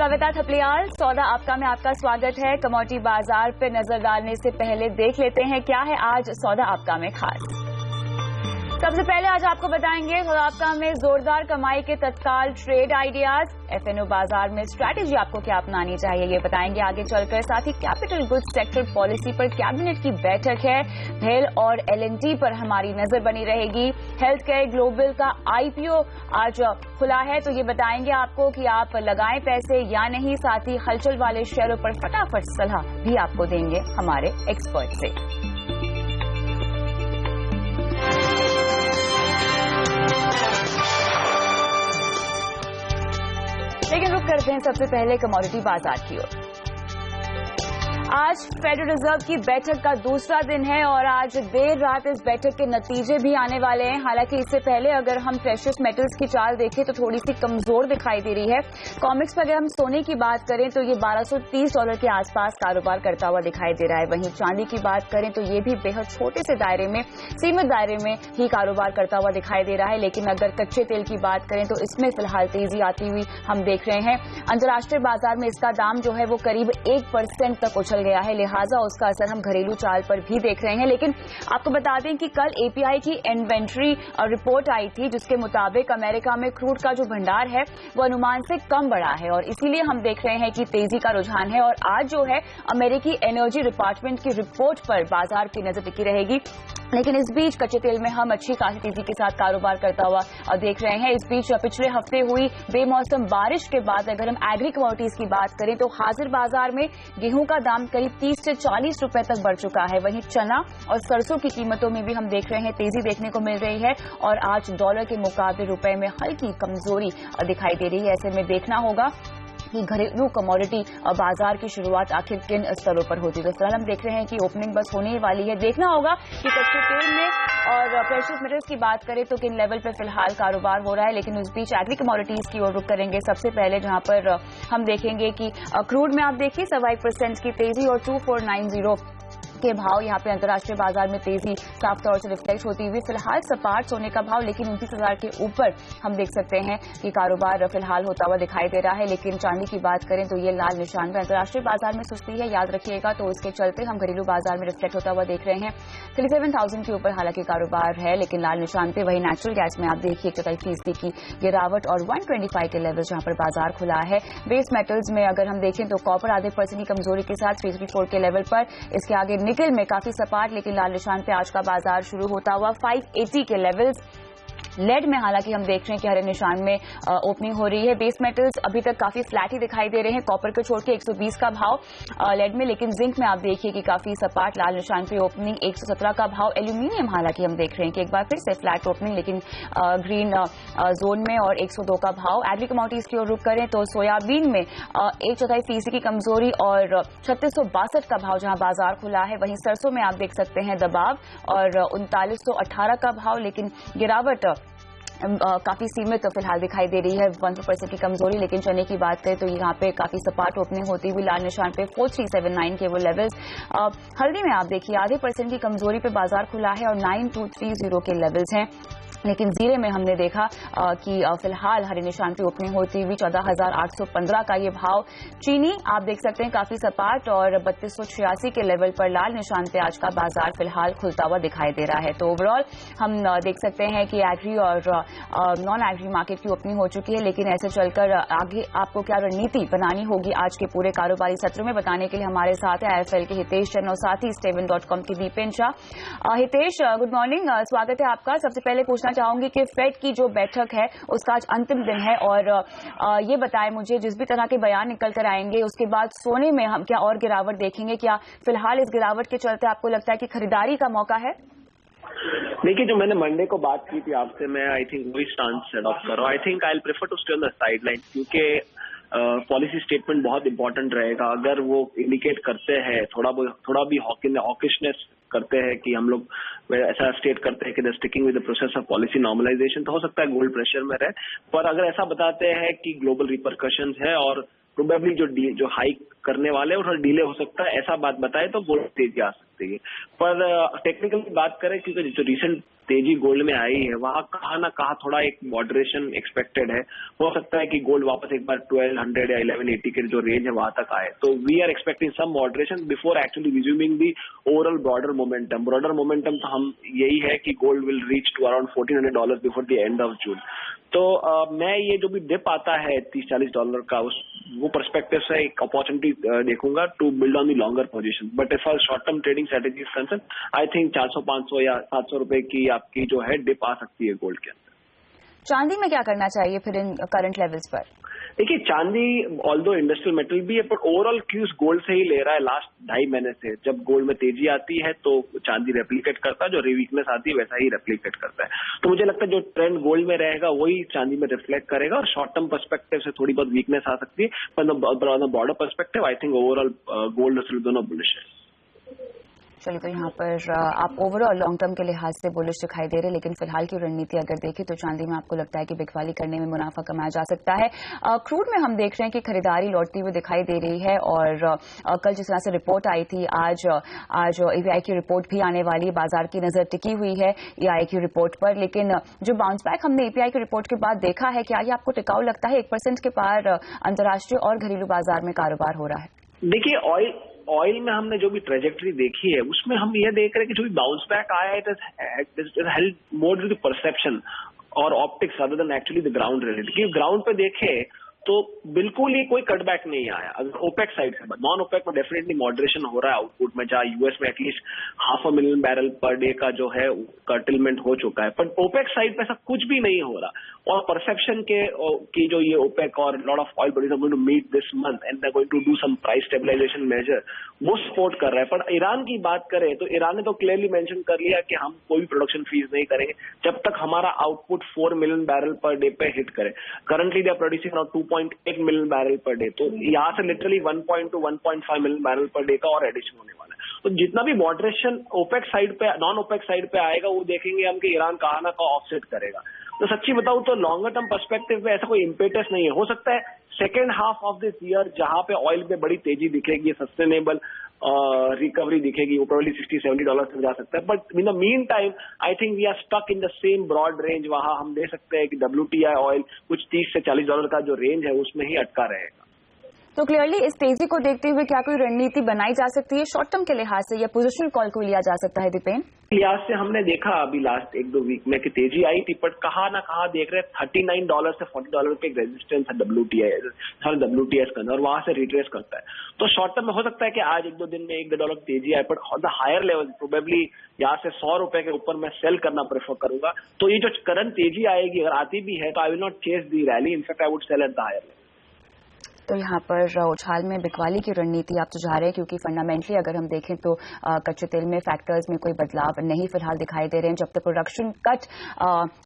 कविता थपलियाल, सौदा आपका में आपका स्वागत है। कमोडिटी बाजार पे नजर डालने से पहले देख लेते हैं क्या है आज सौदा आपका में खास। सबसे पहले आज आपको बताएंगे सौदा आपका में जोरदार कमाई के तत्काल ट्रेड आइडियाज, एफएनओ बाजार में स्ट्रैटेजी आपको क्या अपनानी चाहिए ये बताएंगे आगे चलकर। साथ ही कैपिटल गुड्स सेक्टर पॉलिसी पर कैबिनेट की बैठक है। भेल और एलएनटी पर हमारी नजर बनी रहेगी। हेल्थ केयर ग्लोबल का आईपीओ आज खुला है तो ये बताएंगे आपको कि आप लगाएं पैसे या नहीं। साथ ही हलचल वाले शेयरों पर फटाफट सलाह भी आपको देंगे हमारे एक्सपर्ट से। लेकिन रुक करते हैं सबसे पहले कमोडिटी बाजार की ओर। आज फेडरल रिजर्व की बैठक का दूसरा दिन है और आज देर रात इस बैठक के नतीजे भी आने वाले हैं। हालांकि इससे पहले अगर हम प्रेशियस मेटल्स की चाल देखें तो थोड़ी सी कमजोर दिखाई दे रही है। कॉमिक्स पर अगर हम सोने की बात करें तो ये $1230 के आसपास कारोबार करता हुआ दिखाई दे रहा है। वहीं चांदी की बात करें तो ये भी बेहद छोटे से दायरे में, सीमित दायरे में ही कारोबार करता हुआ दिखाई दे रहा है। लेकिन अगर कच्चे तेल की बात करें तो इसमें फिलहाल तेजी आती हुई हम देख रहे हैं। अंतर्राष्ट्रीय बाजार में इसका दाम जो है वो करीब 1% तक उछल गया है, लिहाजा उसका असर हम घरेलू चाल पर भी देख रहे हैं। लेकिन आपको बता दें कि कल एपीआई की इन्वेंट्री रिपोर्ट आई थी जिसके मुताबिक अमेरिका में क्रूड का जो भंडार है वो अनुमान से कम बढ़ा है और इसीलिए हम देख रहे हैं कि तेजी का रुझान है। और आज जो है अमेरिकी एनर्जी डिपार्टमेंट की रिपोर्ट पर बाजार की नजर टिकी रहेगी। लेकिन इस बीच कच्चे तेल में हम अच्छी खासी तेजी के साथ कारोबार करता हुआ देख रहे हैं। इस बीच पिछले हफ्ते हुई बेमौसम बारिश के बाद अगर हम एग्री कमोडिटीज की बात करें तो हाजिर बाजार में गेहूं का दाम करीब 30 से 40 रुपए तक बढ़ चुका है। वहीं चना और सरसों की कीमतों में भी हम देख रहे हैं तेजी देखने को मिल रही है और आज डॉलर के मुकाबले रुपए में हल्की कमजोरी दिखाई दे रही है। ऐसे में देखना होगा कि घरेलू कमोडिटी बाजार की शुरुआत आखिर किन स्तरों पर होती है। तो फिलहाल हम देख रहे हैं कि ओपनिंग बस होने ही वाली है। देखना होगा कि कच्चे तेल में और प्रेशियस मेटल्स की बात करें तो किन लेवल पे फिलहाल कारोबार हो रहा है। लेकिन उस बीच एग्री कमोडिटीज की ओर रुख करेंगे सबसे पहले, जहां पर हम देखेंगे कि क्रूड में आप देखिए 1.25% की तेजी और 2490 के भाव यहां पे अंतर्राष्ट्रीय बाजार में तेजी साफ तौर से रिफ्लेक्ट होती हुई। फिलहाल सपाट सोने का भाव लेकिन 29,000 के ऊपर हम देख सकते हैं कि कारोबार फिलहाल होता हुआ दिखाई दे रहा है। लेकिन चांदी की बात करें तो ये लाल निशान पे अंतर्राष्ट्रीय बाजार में सुस्ती है, याद रखिएगा। तो इसके चलते हम घरेलू बाजार में रिफ्लेक्ट होता हुआ देख रहे हैं। 37,000 के ऊपर हालांकि कारोबार है लेकिन लाल निशान पे। वही नेचुरल गैस में आप देखिए 41% की गिरावट और 125 के लेवल जहां पर बाजार खुला है। बेस मेटल्स में अगर हम देखें तो कॉपर आधे % की कमजोरी के साथ 334 के लेवल पर। इसके आगे निकल में काफी सपाट लेकिन लाल निशान पे आज का बाजार शुरू होता हुआ 580 के लेवल्स। लेड में हालांकि हम देख रहे हैं कि हरे निशान में ओपनिंग हो रही है। बेस मेटल्स अभी तक काफी फ्लैट ही दिखाई दे रहे हैं, कॉपर को छोड़ के 120 का भाव लेड में। लेकिन जिंक में आप देखिए कि काफी सपाट लाल निशान पे ओपनिंग, 117 का भाव। एल्यूमिनियम हालांकि हम देख रहे हैं कि एक बार फिर से फ्लैट ओपनिंग लेकिन ग्रीन जोन में और 102 का भाव। एग्री कमोडिटीज की ओर रुख करें तो सोयाबीन में 1/4% की कमजोरी और 3662 का भाव जहां बाजार खुला है। वहीं सरसों में आप देख सकते हैं दबाव और 3918 का भाव लेकिन गिरावट काफी सीमित फिलहाल दिखाई दे रही है, 1% की कमजोरी। लेकिन चने की बात करें तो यहाँ पे काफी सपाट ओपनिंग होती हुई लाल निशान पे 4379 के वो लेवल्स। हल्दी में आप देखिए आधे % की कमजोरी पे बाजार खुला है और 9230 के लेवल्स हैं। लेकिन जीरे में हमने देखा कि फिलहाल हरे निशान पे ओपनिंग होती हुई 14,815 का ये भाव। चीनी आप देख सकते हैं काफी सपाट और 3286 के लेवल पर लाल निशान पे आज का बाजार फिलहाल खुलता हुआ दिखाई दे रहा है। तो ओवरऑल हम देख सकते हैं कि एग्री और नॉन एग्री मार्केट की ओपनिंग हो चुकी है। लेकिन ऐसे चलकर आगे आपको क्या रणनीति बनानी होगी आज के पूरे कारोबारी सत्र में, बताने के लिए हमारे साथ है IIFL के हितेश चंद और साथ ही Stable.com की दीपेन शाह। हितेश, गुड मॉर्निंग, स्वागत है आपका। सबसे पहले पूछना चाहूंगी कि फेड की जो बैठक है उसका आज अंतिम दिन है और ये बताएं मुझे, जिस भी तरह के बयान निकल कर आएंगे उसके बाद सोने में हम क्या और गिरावट देखेंगे? क्या फिलहाल इस गिरावट के चलते आपको लगता है कि खरीदारी का मौका है? देखिए, जो मैंने मंडे को बात की थी आपसे, मैं आई थिंक वही स्टांस अडॉप्ट कर रहा हूँ। I think I will prefer to stay on the sideline क्योंकि पॉलिसी स्टेटमेंट बहुत इंपॉर्टेंट रहेगा। अगर वो इंडिकेट करते हैं थोड़ा भी हॉकिशनेस करते हैं कि हम लोग ऐसा स्टेट करते हैं कि the sticking with the process of policy normalisation, तो हो सकता है गोल्ड प्रेशर में रहे। पर अगर ऐसा बताते हैं कि ग्लोबल रिपरकशंस है और प्रोबेबली जो हाइक करने वाले और डिले हो सकता है, ऐसा बात बताए तो गोल्ड तेजी आ सकती है। सकती है। पर टेक्निकली बात करें, क्योंकि जो रिसेंट तेजी गोल्ड में आई है वहां कहाँ ना कहाँ थोड़ा एक मॉडरेशन एक्सपेक्टेड है। हो सकता है कि गोल्ड वापस एक बार 1200 या 1180 के जो रेंज है वहां तक आए। तो we are expecting some moderation before actually resuming the overall broader momentum. Broader momentum तो हम यही है कि gold will reach to around $1400 before the end of June. तो मैं ये जो भी डिप आता है $30-40 का, वो पर्सपेक्टिव से एक अपॉर्चुनिटी देखूंगा to build on the longer position. But as far short term trading strategy concern, I think 400-500 या 700 रुपए की आपकी जो है डिप आ सकती है गोल्ड के अंदर। चांदी में क्या करना चाहिए फिर इन करंट लेवल्स पर? देखिए, चांदी ऑल्दो इंडस्ट्रियल मेटल भी है, पर ओवरऑल क्यूज गोल्ड से ही ले रहा है लास्ट 2.5 महीने से। जब गोल्ड में तेजी आती है तो चांदी रेप्लिकेट करता है, जो वीकनेस आती है वैसा ही रेप्लिकेट करता है। तो मुझे लगता है जो ट्रेंड गोल्ड में रहेगा वही चांदी में रिफ्लेक्ट करेगा, और शॉर्ट टर्म पर्सपेक्टिव से थोड़ी बहुत वीकनेस आ सकती है, पर broader perspective I think overall gold और सिल्वर दोनों बुलिश है। चलिए, तो यहाँ पर आप ओवरऑल लॉन्ग टर्म के लिहाज से बुलिश दिखाई दे रहे हैं, लेकिन फिलहाल की रणनीति अगर देखें तो चांदी में आपको लगता है कि बिकवाली करने में मुनाफा कमाया जा सकता है। क्रूड में हम देख रहे हैं कि खरीदारी लौटती हुई दिखाई दे रही है, और कल जिस तरह से रिपोर्ट आई थी, आज एपीआई की रिपोर्ट भी आने वाली है। बाजार की नजर टिकी हुई है एपीआई की रिपोर्ट पर, लेकिन जो बाउंस बैक हमने एपीआई की रिपोर्ट के बाद देखा है, क्या ये आपको टिकाऊ लगता है? 1% के पार अंतर्राष्ट्रीय और घरेलू बाजार में कारोबार हो रहा है। देखिए, ऑयल में हमने जो भी ट्रेजेक्टरी देखी है उसमें हम ये देख रहे हैं कि जो भी बाउंस बैक आया है, it is held more to the perception और optics other than actually the ground reality. क्योंकि ग्राउंड पे देखे तो बिल्कुल ही कोई कटबैक नहीं आया। अगर ओपेक साइड से, नॉन ओपेक में डेफिनेटली मॉडरेशन हो रहा है आउटपुट में, जहां यूएस में एटलीस्ट 500,000 बैरल पर डे का जो है कर्टिलमेंट हो चुका है, पर ओपेक साइड पे ऐसा कुछ भी नहीं हो रहा। और परसेप्शन की जो ये ओपेक और lot of oil bodies are going to meet this month and they are going to do some price stabilisation measure, वो सपोर्ट कर रहा है। पर ईरान की बात करें तो ईरान ने तो क्लियरली मेंशन कर लिया कि हम कोई प्रोडक्शन फीस नहीं करेंगे जब तक हमारा output 4 million barrel per day पे हिट करे। Currently they are producing around 2.8 million barrel per day, तो यहाँ से literally 1.2 to 1.5 million barrel per day का और एडिशन होने वाला है। तो जितना भी मॉडरेशन ओपेक साइड पे, नॉन ओपेक साइड पे आएगा, वो देखेंगे हम कि ईरान कहाँ ना कहाँ ऑफसेट करेगा। तो सच्ची बताऊं तो लॉन्गर टर्म पर्सपेक्टिव में ऐसा कोई इम्पेटस नहीं है। हो सकता है second half of this year जहां पे ऑयल पे बड़ी तेजी दिखेगी, सस्टेनेबल रिकवरी दिखेगी, वो प्रोबेबली $60-70 तक जा सकता है। But in the mean time I think we are stuck in the same broad range. वहां हम देख सकते हैं कि WTI ऑयल कुछ $30 से $40 का जो रेंज है उसमें ही अटका रहेगा। तो क्लियरली इस तेजी को देखते हुए क्या कोई रणनीति बनाई जा सकती है शॉर्ट टर्म के लिहाज से, या पोजिशनल कॉल को लिया जा सकता है? दीपेन, लिहाज से हमने देखा अभी लास्ट 1-2 वीक में कि तेजी आई थी, बट कहाँ ना कहाँ देख रहे हैं $39 से $40 पे एक रेजिस्टेंस है WTI के अंदर, और वहां से रिट्रेस करता है। तो शॉर्ट टर्म में हो सकता है कि आज 1-2 दिन में $1-2 तेजी आए, but the higher level probably यहाँ से $100 के ऊपर मैं सेल करना प्रेफर करूंगा। तो ये जो करंट तेजी आएगी अगर आती भी है तो I will not chase the rally, in fact I would sell at the higher level. तो यहाँ पर उछाल में बिकवाली की रणनीति आप सुझा रहे हैं, क्योंकि फंडामेंटली अगर हम देखें तो कच्चे तेल में फैक्टर्स में कोई बदलाव नहीं फिलहाल दिखाई दे रहे हैं। जब तक प्रोडक्शन कट,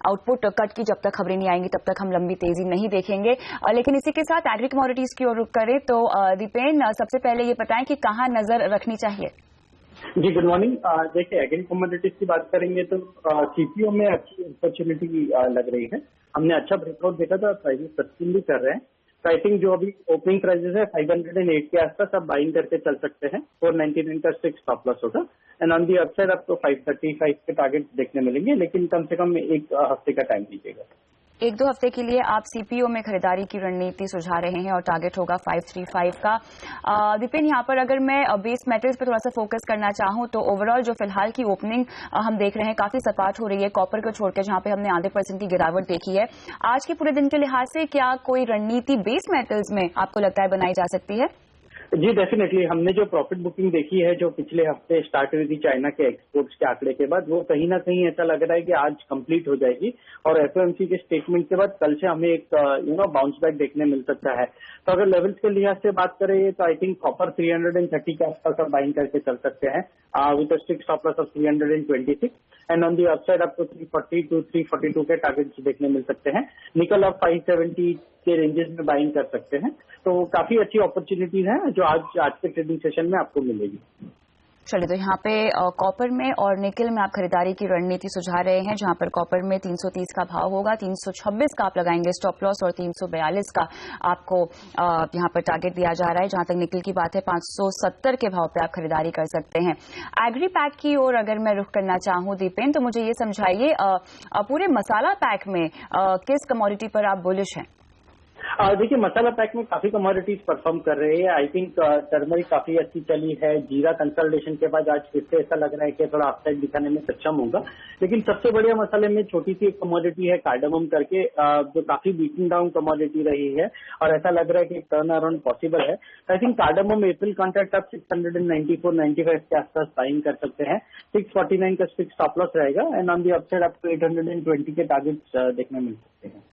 आउटपुट कट की जब तक खबरें नहीं आएंगी तब तक हम लंबी तेजी नहीं देखेंगे। लेकिन इसी के साथ एग्री कमोडिटीज की ओर रुख करें तो दीपेन, सबसे पहले ये बताएं कि कहाँ नजर रखनी चाहिए? जी, गुड मॉर्निंग। देखिए, एग्री कमोडिटीज की बात करेंगे तो सीपीओ में अच्छी अपॉर्चुनिटी लग रही है। हमने अच्छा ब्रेकआउट देखा था, प्राइसेस सस्टेन भी कर रहे हैं। तो आई थिंक जो अभी ओपनिंग प्राइसेस है 508 के आसपास आप बाइंग करके चल सकते हैं। 499 का स्टॉप लॉस होगा, एंड ऑन दी अपसाइड आपको 535 के टारगेट देखने मिलेंगे, लेकिन कम से कम एक हफ्ते का टाइम दीजिएगा। 1-2 हफ्ते के लिए आप सीपीओ में खरीदारी की रणनीति सुझा रहे हैं और टारगेट होगा 535 का। दीपेन, यहाँ पर अगर मैं बेस मेटल्स पर थोड़ा सा फोकस करना चाहूँ तो ओवरऑल जो फिलहाल की ओपनिंग हम देख रहे हैं काफी सपाट हो रही है, कॉपर को छोड़कर, जहां पे हमने आधे % की गिरावट देखी है। आज के पूरे दिन के लिहाज से क्या कोई रणनीति बेस मेटल्स में आपको लगता है बनाई जा सकती है? जी, डेफिनेटली। हमने जो प्रॉफिट बुकिंग देखी है जो पिछले हफ्ते स्टार्ट हुई थी चाइना के एक्सपोर्ट्स के आंकड़े के बाद, वो कहीं ना कहीं ऐसा लग रहा है कि आज कंप्लीट हो जाएगी, और एफओएमसी के स्टेटमेंट के बाद कल से हमें एक बाउंस बैक देखने मिल सकता है। तो अगर लेवल्स के लिहाज से बात करें तो आई थिंक कॉपर 330 के आसपास आप बाइंग करके चल सकते हैं with a strict stop loss of 326, and on the upside आपको 340 to 342 के टारगेट्स देखने मिल सकते हैं। निकल आप 570 के रेंजेस में बाइंग कर सकते हैं। तो काफी अच्छी अपॉर्चुनिटीज हैं जो आज के ट्रेडिंग सेशन में आपको मिलेगी। चलिए, तो यहाँ पे कॉपर में और निकल में आप खरीदारी की रणनीति सुझा रहे हैं, जहां पर कॉपर में 330 का भाव होगा, 326 का आप लगाएंगे स्टॉप लॉस और 342 का आपको यहाँ पर टारगेट दिया जा रहा है। जहां तक निकल की बात है 570 के भाव पे आप खरीदारी कर सकते हैं। एग्री पैक की ओर अगर मैं रुख करना चाहूँ दीपेन, तो मुझे ये समझाइए पूरे मसाला पैक में किस कमोडिटी पर आप बुलिश हैं? देखिए, मसाला पैक में काफी कमोडिटीज परफॉर्म कर रही है। आई थिंक टर्मरिक काफी अच्छी चली है। जीरा कंसल्टेशन के बाद आज फिर से ऐसा लग रहा है कि थोड़ा अपसाइड दिखाने में सक्षम होगा। लेकिन सबसे बढ़िया मसाले में छोटी सी एक कमोडिटी है कार्डामम करके, जो काफी बीटिंग डाउन कमोडिटी रही है और ऐसा लग रहा है कि टर्न अराउंड पॉसिबल है। I think cardamom April contract आप 694-95 के आसपास बाइंग कर सकते हैं। 649 का फिक्स स्टॉप लॉस रहेगा एंड ऑन दी अपसाइड आपको 820 के टारगेट्स देखने मिल सकते हैं।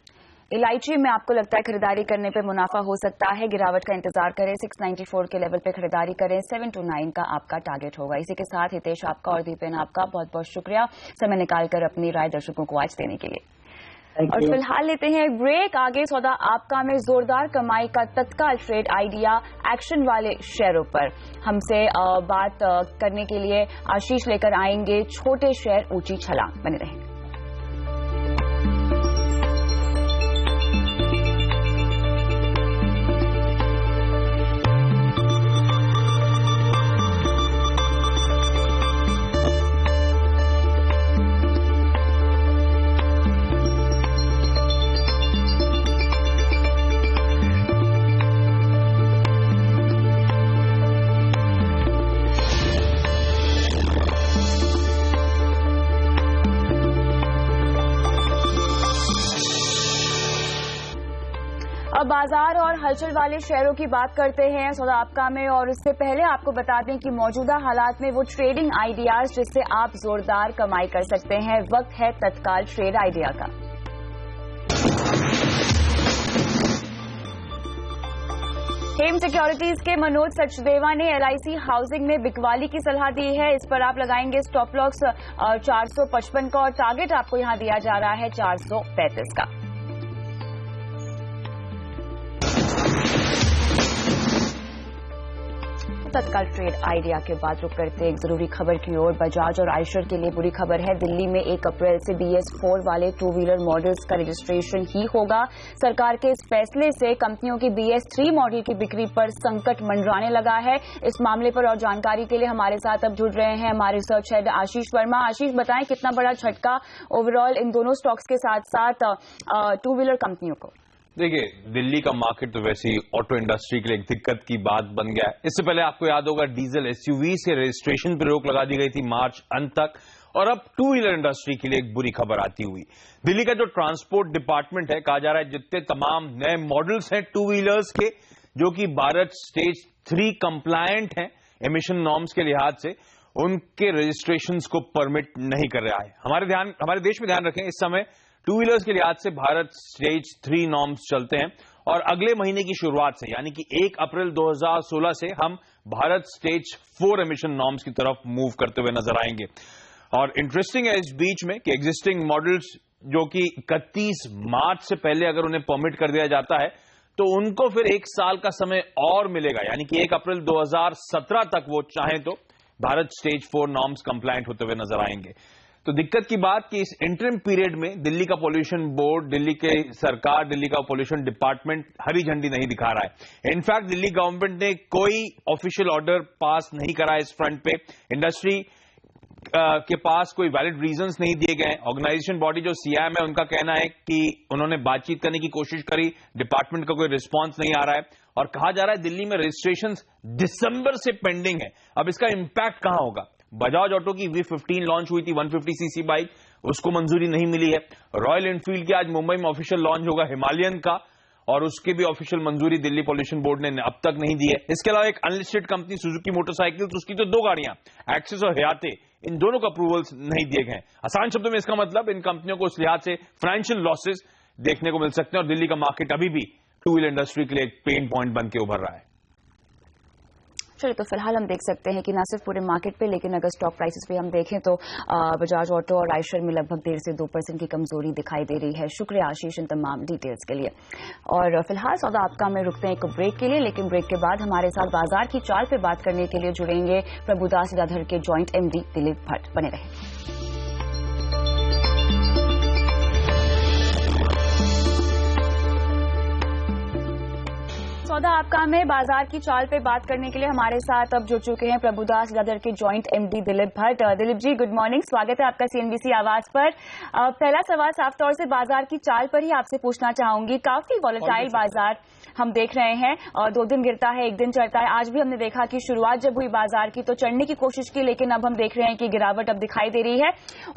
इलायची में आपको लगता है खरीदारी करने पे मुनाफा हो सकता है? गिरावट का इंतजार करें, 694 के लेवल पे खरीदारी करें, 729 का आपका टारगेट होगा। इसी के साथ हितेश आपका और दीपेन आपका बहुत बहुत शुक्रिया समय निकालकर अपनी राय दर्शकों को आज देने के लिए। और फिलहाल लेते हैं एक ब्रेक। आगे सौदा आपका में जोरदार कमाई का तत्काल ट्रेड आइडिया एक्शन वाले शेयरों पर हमसे बात करने के लिए आशीष लेकर आएंगे छोटे शेयर ऊंची छलांग। बने रहेंगे। अब बाजार और हलचल वाले शेयरों की बात करते हैं सौदा आपका में, और इससे पहले आपको बता दें कि मौजूदा हालात में वो ट्रेडिंग आइडियाज जिससे आप जोरदार कमाई कर सकते हैं। वक्त है तत्काल ट्रेड आइडिया का। हेम सिक्योरिटीज के मनोज सचदेवा ने LIC हाउसिंग में बिकवाली की सलाह दी है। इस पर आप लगाएंगे स्टॉप लॉस 455 का और टारगेट आपको यहां दिया जा रहा है 435 का। तत्काल ट्रेड आइडिया के बाद रुक करते एक जरूरी खबर की ओर। बजाज और आयशर के लिए बुरी खबर है। दिल्ली में 1 अप्रैल से BS4 वाले 2 व्हीलर मॉडल्स का रजिस्ट्रेशन ही होगा। सरकार के इस फैसले से कंपनियों की BS3 मॉडल की बिक्री पर संकट मंडराने लगा है। इस मामले पर और जानकारी के लिए हमारे साथ अब जुड़ रहे हैं हमारे रिसर्च हेड आशीष वर्मा। आशीष, बताएं कितना बड़ा झटका ओवरऑल इन दोनों स्टॉक्स के साथ साथ 2 व्हीलर कंपनियों को? देखिए, दिल्ली का मार्केट तो वैसे ही ऑटो इंडस्ट्री के लिए एक दिक्कत की बात बन गया है। इससे पहले आपको याद होगा डीजल SUV से रजिस्ट्रेशन पर रोक लगा दी गई थी मार्च अंत तक, और अब 2 व्हीलर इंडस्ट्री के लिए एक बुरी खबर आती हुई। दिल्ली का जो ट्रांसपोर्ट डिपार्टमेंट है, कहा जा रहा है जितने तमाम नए मॉडल्स हैं 2 व्हीलर्स के जो कि भारत स्टेज 3 कंप्लायंट हैं एमिशन नॉर्म्स के लिहाज से, उनके रजिस्ट्रेशंस को परमिट नहीं कर रहा है। हमारे देश में ध्यान रखें, इस समय 2 व्हीलर्स के लिहाज से भारत स्टेज 3 नॉर्म्स चलते हैं और अगले महीने की शुरुआत से यानी कि 1 अप्रैल 2016 से हम भारत स्टेज 4 एमिशन नॉर्म्स की तरफ मूव करते हुए नजर आएंगे। और इंटरेस्टिंग है इस बीच में कि एग्जिस्टिंग मॉडल्स जो कि 31 मार्च से पहले अगर उन्हें परमिट कर दिया जाता है तो उनको फिर 1 साल का समय और मिलेगा, यानी कि 1 अप्रैल 2017 तक वो चाहें तो भारत स्टेज 4 नॉर्म्स कंप्लायंट होते हुए नजर आएंगे। तो दिक्कत की बात कि इस इंटरिम पीरियड में दिल्ली का पॉल्यूशन बोर्ड, दिल्ली के सरकार, दिल्ली का पॉल्यूशन डिपार्टमेंट हरी झंडी नहीं दिखा रहा है। इनफैक्ट दिल्ली गवर्नमेंट ने कोई ऑफिशियल ऑर्डर पास नहीं करा इस फ्रंट पे। इंडस्ट्री के पास कोई वैलिड रीजंस नहीं दिए गए। ऑर्गेनाइजेशन बॉडी जो CIM है उनका कहना है कि उन्होंने बातचीत करने की कोशिश करी, डिपार्टमेंट का कोई रिस्पॉन्स नहीं आ रहा है और कहा जा रहा है दिल्ली में रजिस्ट्रेशंस दिसंबर से पेंडिंग है। अब इसका इंपैक्ट कहां होगा? बजाज ऑटो की V15 लॉन्च हुई थी 150cc बाइक, उसको मंजूरी नहीं मिली है। रॉयल एनफील्ड की आज मुंबई में ऑफिशियल लॉन्च होगा हिमालयन का, और उसकी भी ऑफिशियल मंजूरी दिल्ली पॉल्यूशन बोर्ड ने अब तक नहीं दी है। इसके अलावा एक अनलिस्टेड कंपनी सुजुकी मोटरसाइकिल्स, उसकी तो 2 गाड़ियां एक्सिस और हयाते, इन दोनों का अप्रूवल्स नहीं दिए गए। आसान शब्दों में इसका मतलब इन कंपनियों को उस लिहाज से फाइनेंशियल लॉसेस देखने को मिल सकते हैं और दिल्ली का मार्केट अभी भी 2 व्हीलर इंडस्ट्री के लिए एक पेन पॉइंट बन के उभर रहा है। चलिए, तो फिलहाल हम देख सकते हैं कि न सिर्फ पूरे मार्केट पे, लेकिन अगर स्टॉक प्राइसेस पे हम देखें तो बजाज ऑटो और आयशर में लगभग 1.5 से 2% की कमजोरी दिखाई दे रही है। शुक्रिया आशीष इन तमाम डिटेल्स के लिए। और फिलहाल सौदा आपका में रुकते हैं एक ब्रेक के लिए, लेकिन ब्रेक के बाद हमारे साथ बाजार की चाल पे बात करने के लिए जुड़ेंगे प्रभुदास लधाधर के जॉइंट MD दिलीप भट्ट। बने रहें। सौदा आपका में बाजार की चाल पे बात करने के लिए हमारे साथ अब जुड़ चुके हैं प्रभुदास लधाधर के joint MD Dilip Bhatt. Dilip ji, good morning, स्वागत है आपका CNBC आवाज पर। पहला सवाल साफ तौर से बाजार की चाल पर ही आपसे पूछना चाहूंगी। काफी वॉलेटाइल बाजार हम देख रहे हैं, 2 दिन गिरता है, 1 दिन चढ़ता है। आज भी हमने देखा कि शुरुआत जब हुई बाजार की तो चढ़ने की कोशिश की, लेकिन अब हम देख रहे हैं कि गिरावट अब दिखाई दे रही है।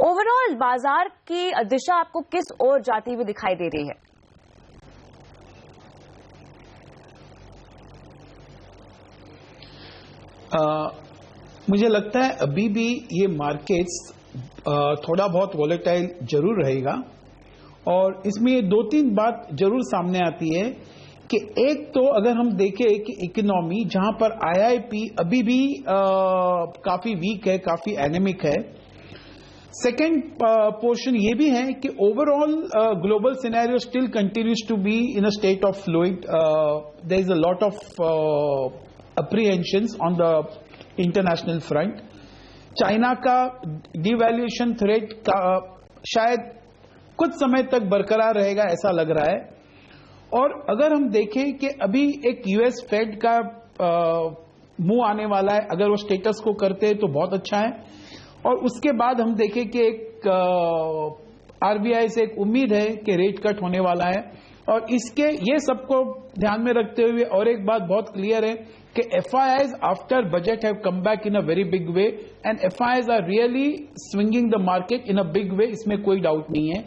ओवरऑल बाजार की दिशा आपको किस ओर जाती हुई दिखाई दे रही है? मुझे लगता है अभी भी ये मार्केट्स थोड़ा बहुत वॉलेटाइल जरूर रहेगा, और इसमें ये 2-3 बात जरूर सामने आती है कि एक तो अगर हम देखें कि इकोनॉमी जहां पर IIP अभी भी काफी वीक है, काफी एनेमिक है। सेकेंड पोर्शन ये भी है कि overall global scenario still continues to be in a state of fluid. There is a lot of apprehensions on the international front. China का डिवैल्यूएशन थ्रेट का शायद कुछ समय तक बरकरार रहेगा, ऐसा लग रहा है। और अगर हम देखें कि अभी एक US फेड का मुंह आने वाला है, अगर वो स्टेटस को करते हैं तो बहुत अच्छा है। और उसके बाद हम देखें कि एक RBI से एक उम्मीद है कि रेट कट होने वाला है। और इसके ये सबको ध्यान में रखते हुए और एक बात बहुत क्लियर है कि FIIs after budget have come back in a very big way, and FIIs are really swinging the market in a big way, इसमें कोई डाउट नहीं है।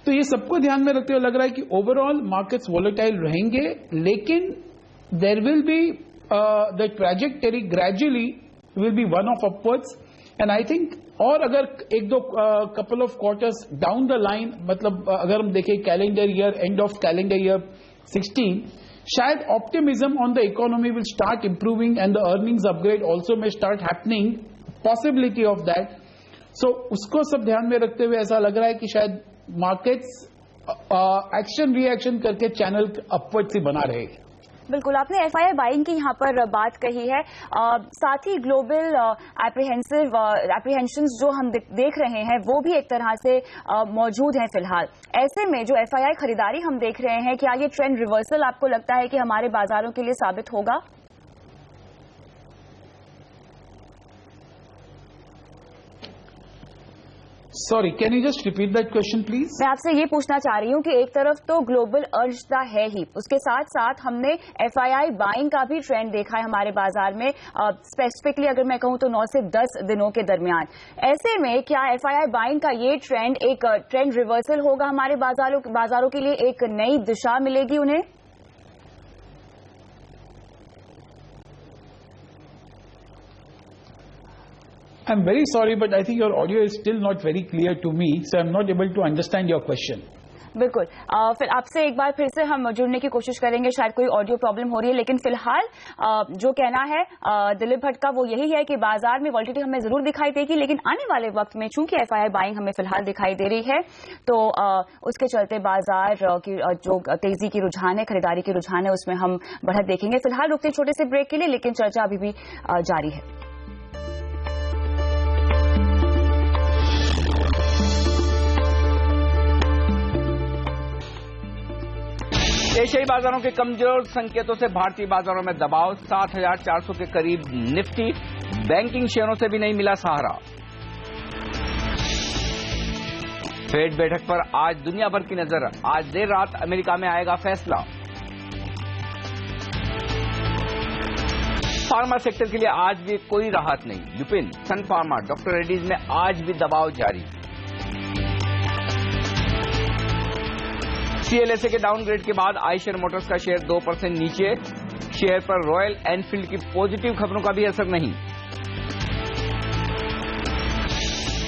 तो ये सबको ध्यान में रखते हुए लग रहा है कि ओवरऑल मार्केट्स वॉलेटाइल रहेंगे, लेकिन there will be the trajectory gradually will be one of upwards, and I think और अगर 1-2 couple of quarters down the line, मतलब अगर हम देखें calendar year, end of calendar year 16, शायद optimism on the economy will start improving and the earnings upgrade also में start happening, possibility of that. So उसको सब ध्यान में रखते हुए ऐसा लग रहा है कि शायद मार्केट्स एक्शन रिएक्शन करके चैनल अपवर्ड से बना रहेगी। बिल्कुल, आपने FII बाइंग की यहाँ पर बात कही है, साथ ही ग्लोबल एप्रीहेंशंस जो हम देख रहे हैं वो भी एक तरह से मौजूद हैं फिलहाल। ऐसे में जो FII खरीदारी हम देख रहे हैं, क्या ये ट्रेंड रिवर्सल आपको लगता है कि हमारे बाजारों के लिए साबित होगा? Sorry, can you just repeat that question please? मैं आपसे ये पूछना चाह रही हूँ कि एक तरफ तो ग्लोबल अर्जता है ही, उसके साथ साथ हमने FII बाइंग का भी ट्रेंड देखा है हमारे बाजार में, स्पेसिफिकली अगर मैं कहूँ तो 9 से 10 दिनों के दरमियान। ऐसे में क्या FII बाइंग का ये ट्रेंड एक ट्रेंड रिवर्सल होगा हमारे बाजारों के लिए, एक नई दिशा मिलेगी उन्हें? I'm very sorry, but I think your audio is still not very clear to me, so I'm not able to understand your question. बिल्कुल, फिर आपसे एक बार फिर से हम जुड़ने की कोशिश करेंगे, शायद कोई ऑडियो प्रॉब्लम हो रही है, लेकिन फिलहाल जो कहना है दिलीप भट्ट का वो यही है कि बाजार में वॉलेटिलिटी हमें जरूर दिखाई देगी, लेकिन आने वाले वक्त में चूंकि FII बाइंग हमें फिलहाल दिखाई दे रही है, तो उसके चलते बाजार की जो तेजी की रुझान है, खरीदारी की रुझान है, उसमें हम बढ़त देखेंगे। फिलहाल रुकते छोटे से ब्रेक के लिए, लेकिन चर्चा अभी भी जारी है। एशियाई बाजारों के कमजोर संकेतों से भारतीय बाजारों में दबाव, 7,400 के करीब निफ्टी, बैंकिंग शेयरों से भी नहीं मिला सहारा। फेड बैठक पर आज दुनिया भर की नजर, आज देर रात अमेरिका में आएगा फैसला। फार्मा सेक्टर के लिए आज भी कोई राहत नहीं, लुपिन, सन फार्मा, डॉक्टर रेड्डीज में आज भी दबाव जारी। CLSA के डाउनग्रेड के बाद आयशर मोटर्स का शेयर 2% नीचे, शेयर पर रॉयल एनफील्ड की पॉजिटिव खबरों का भी असर नहीं।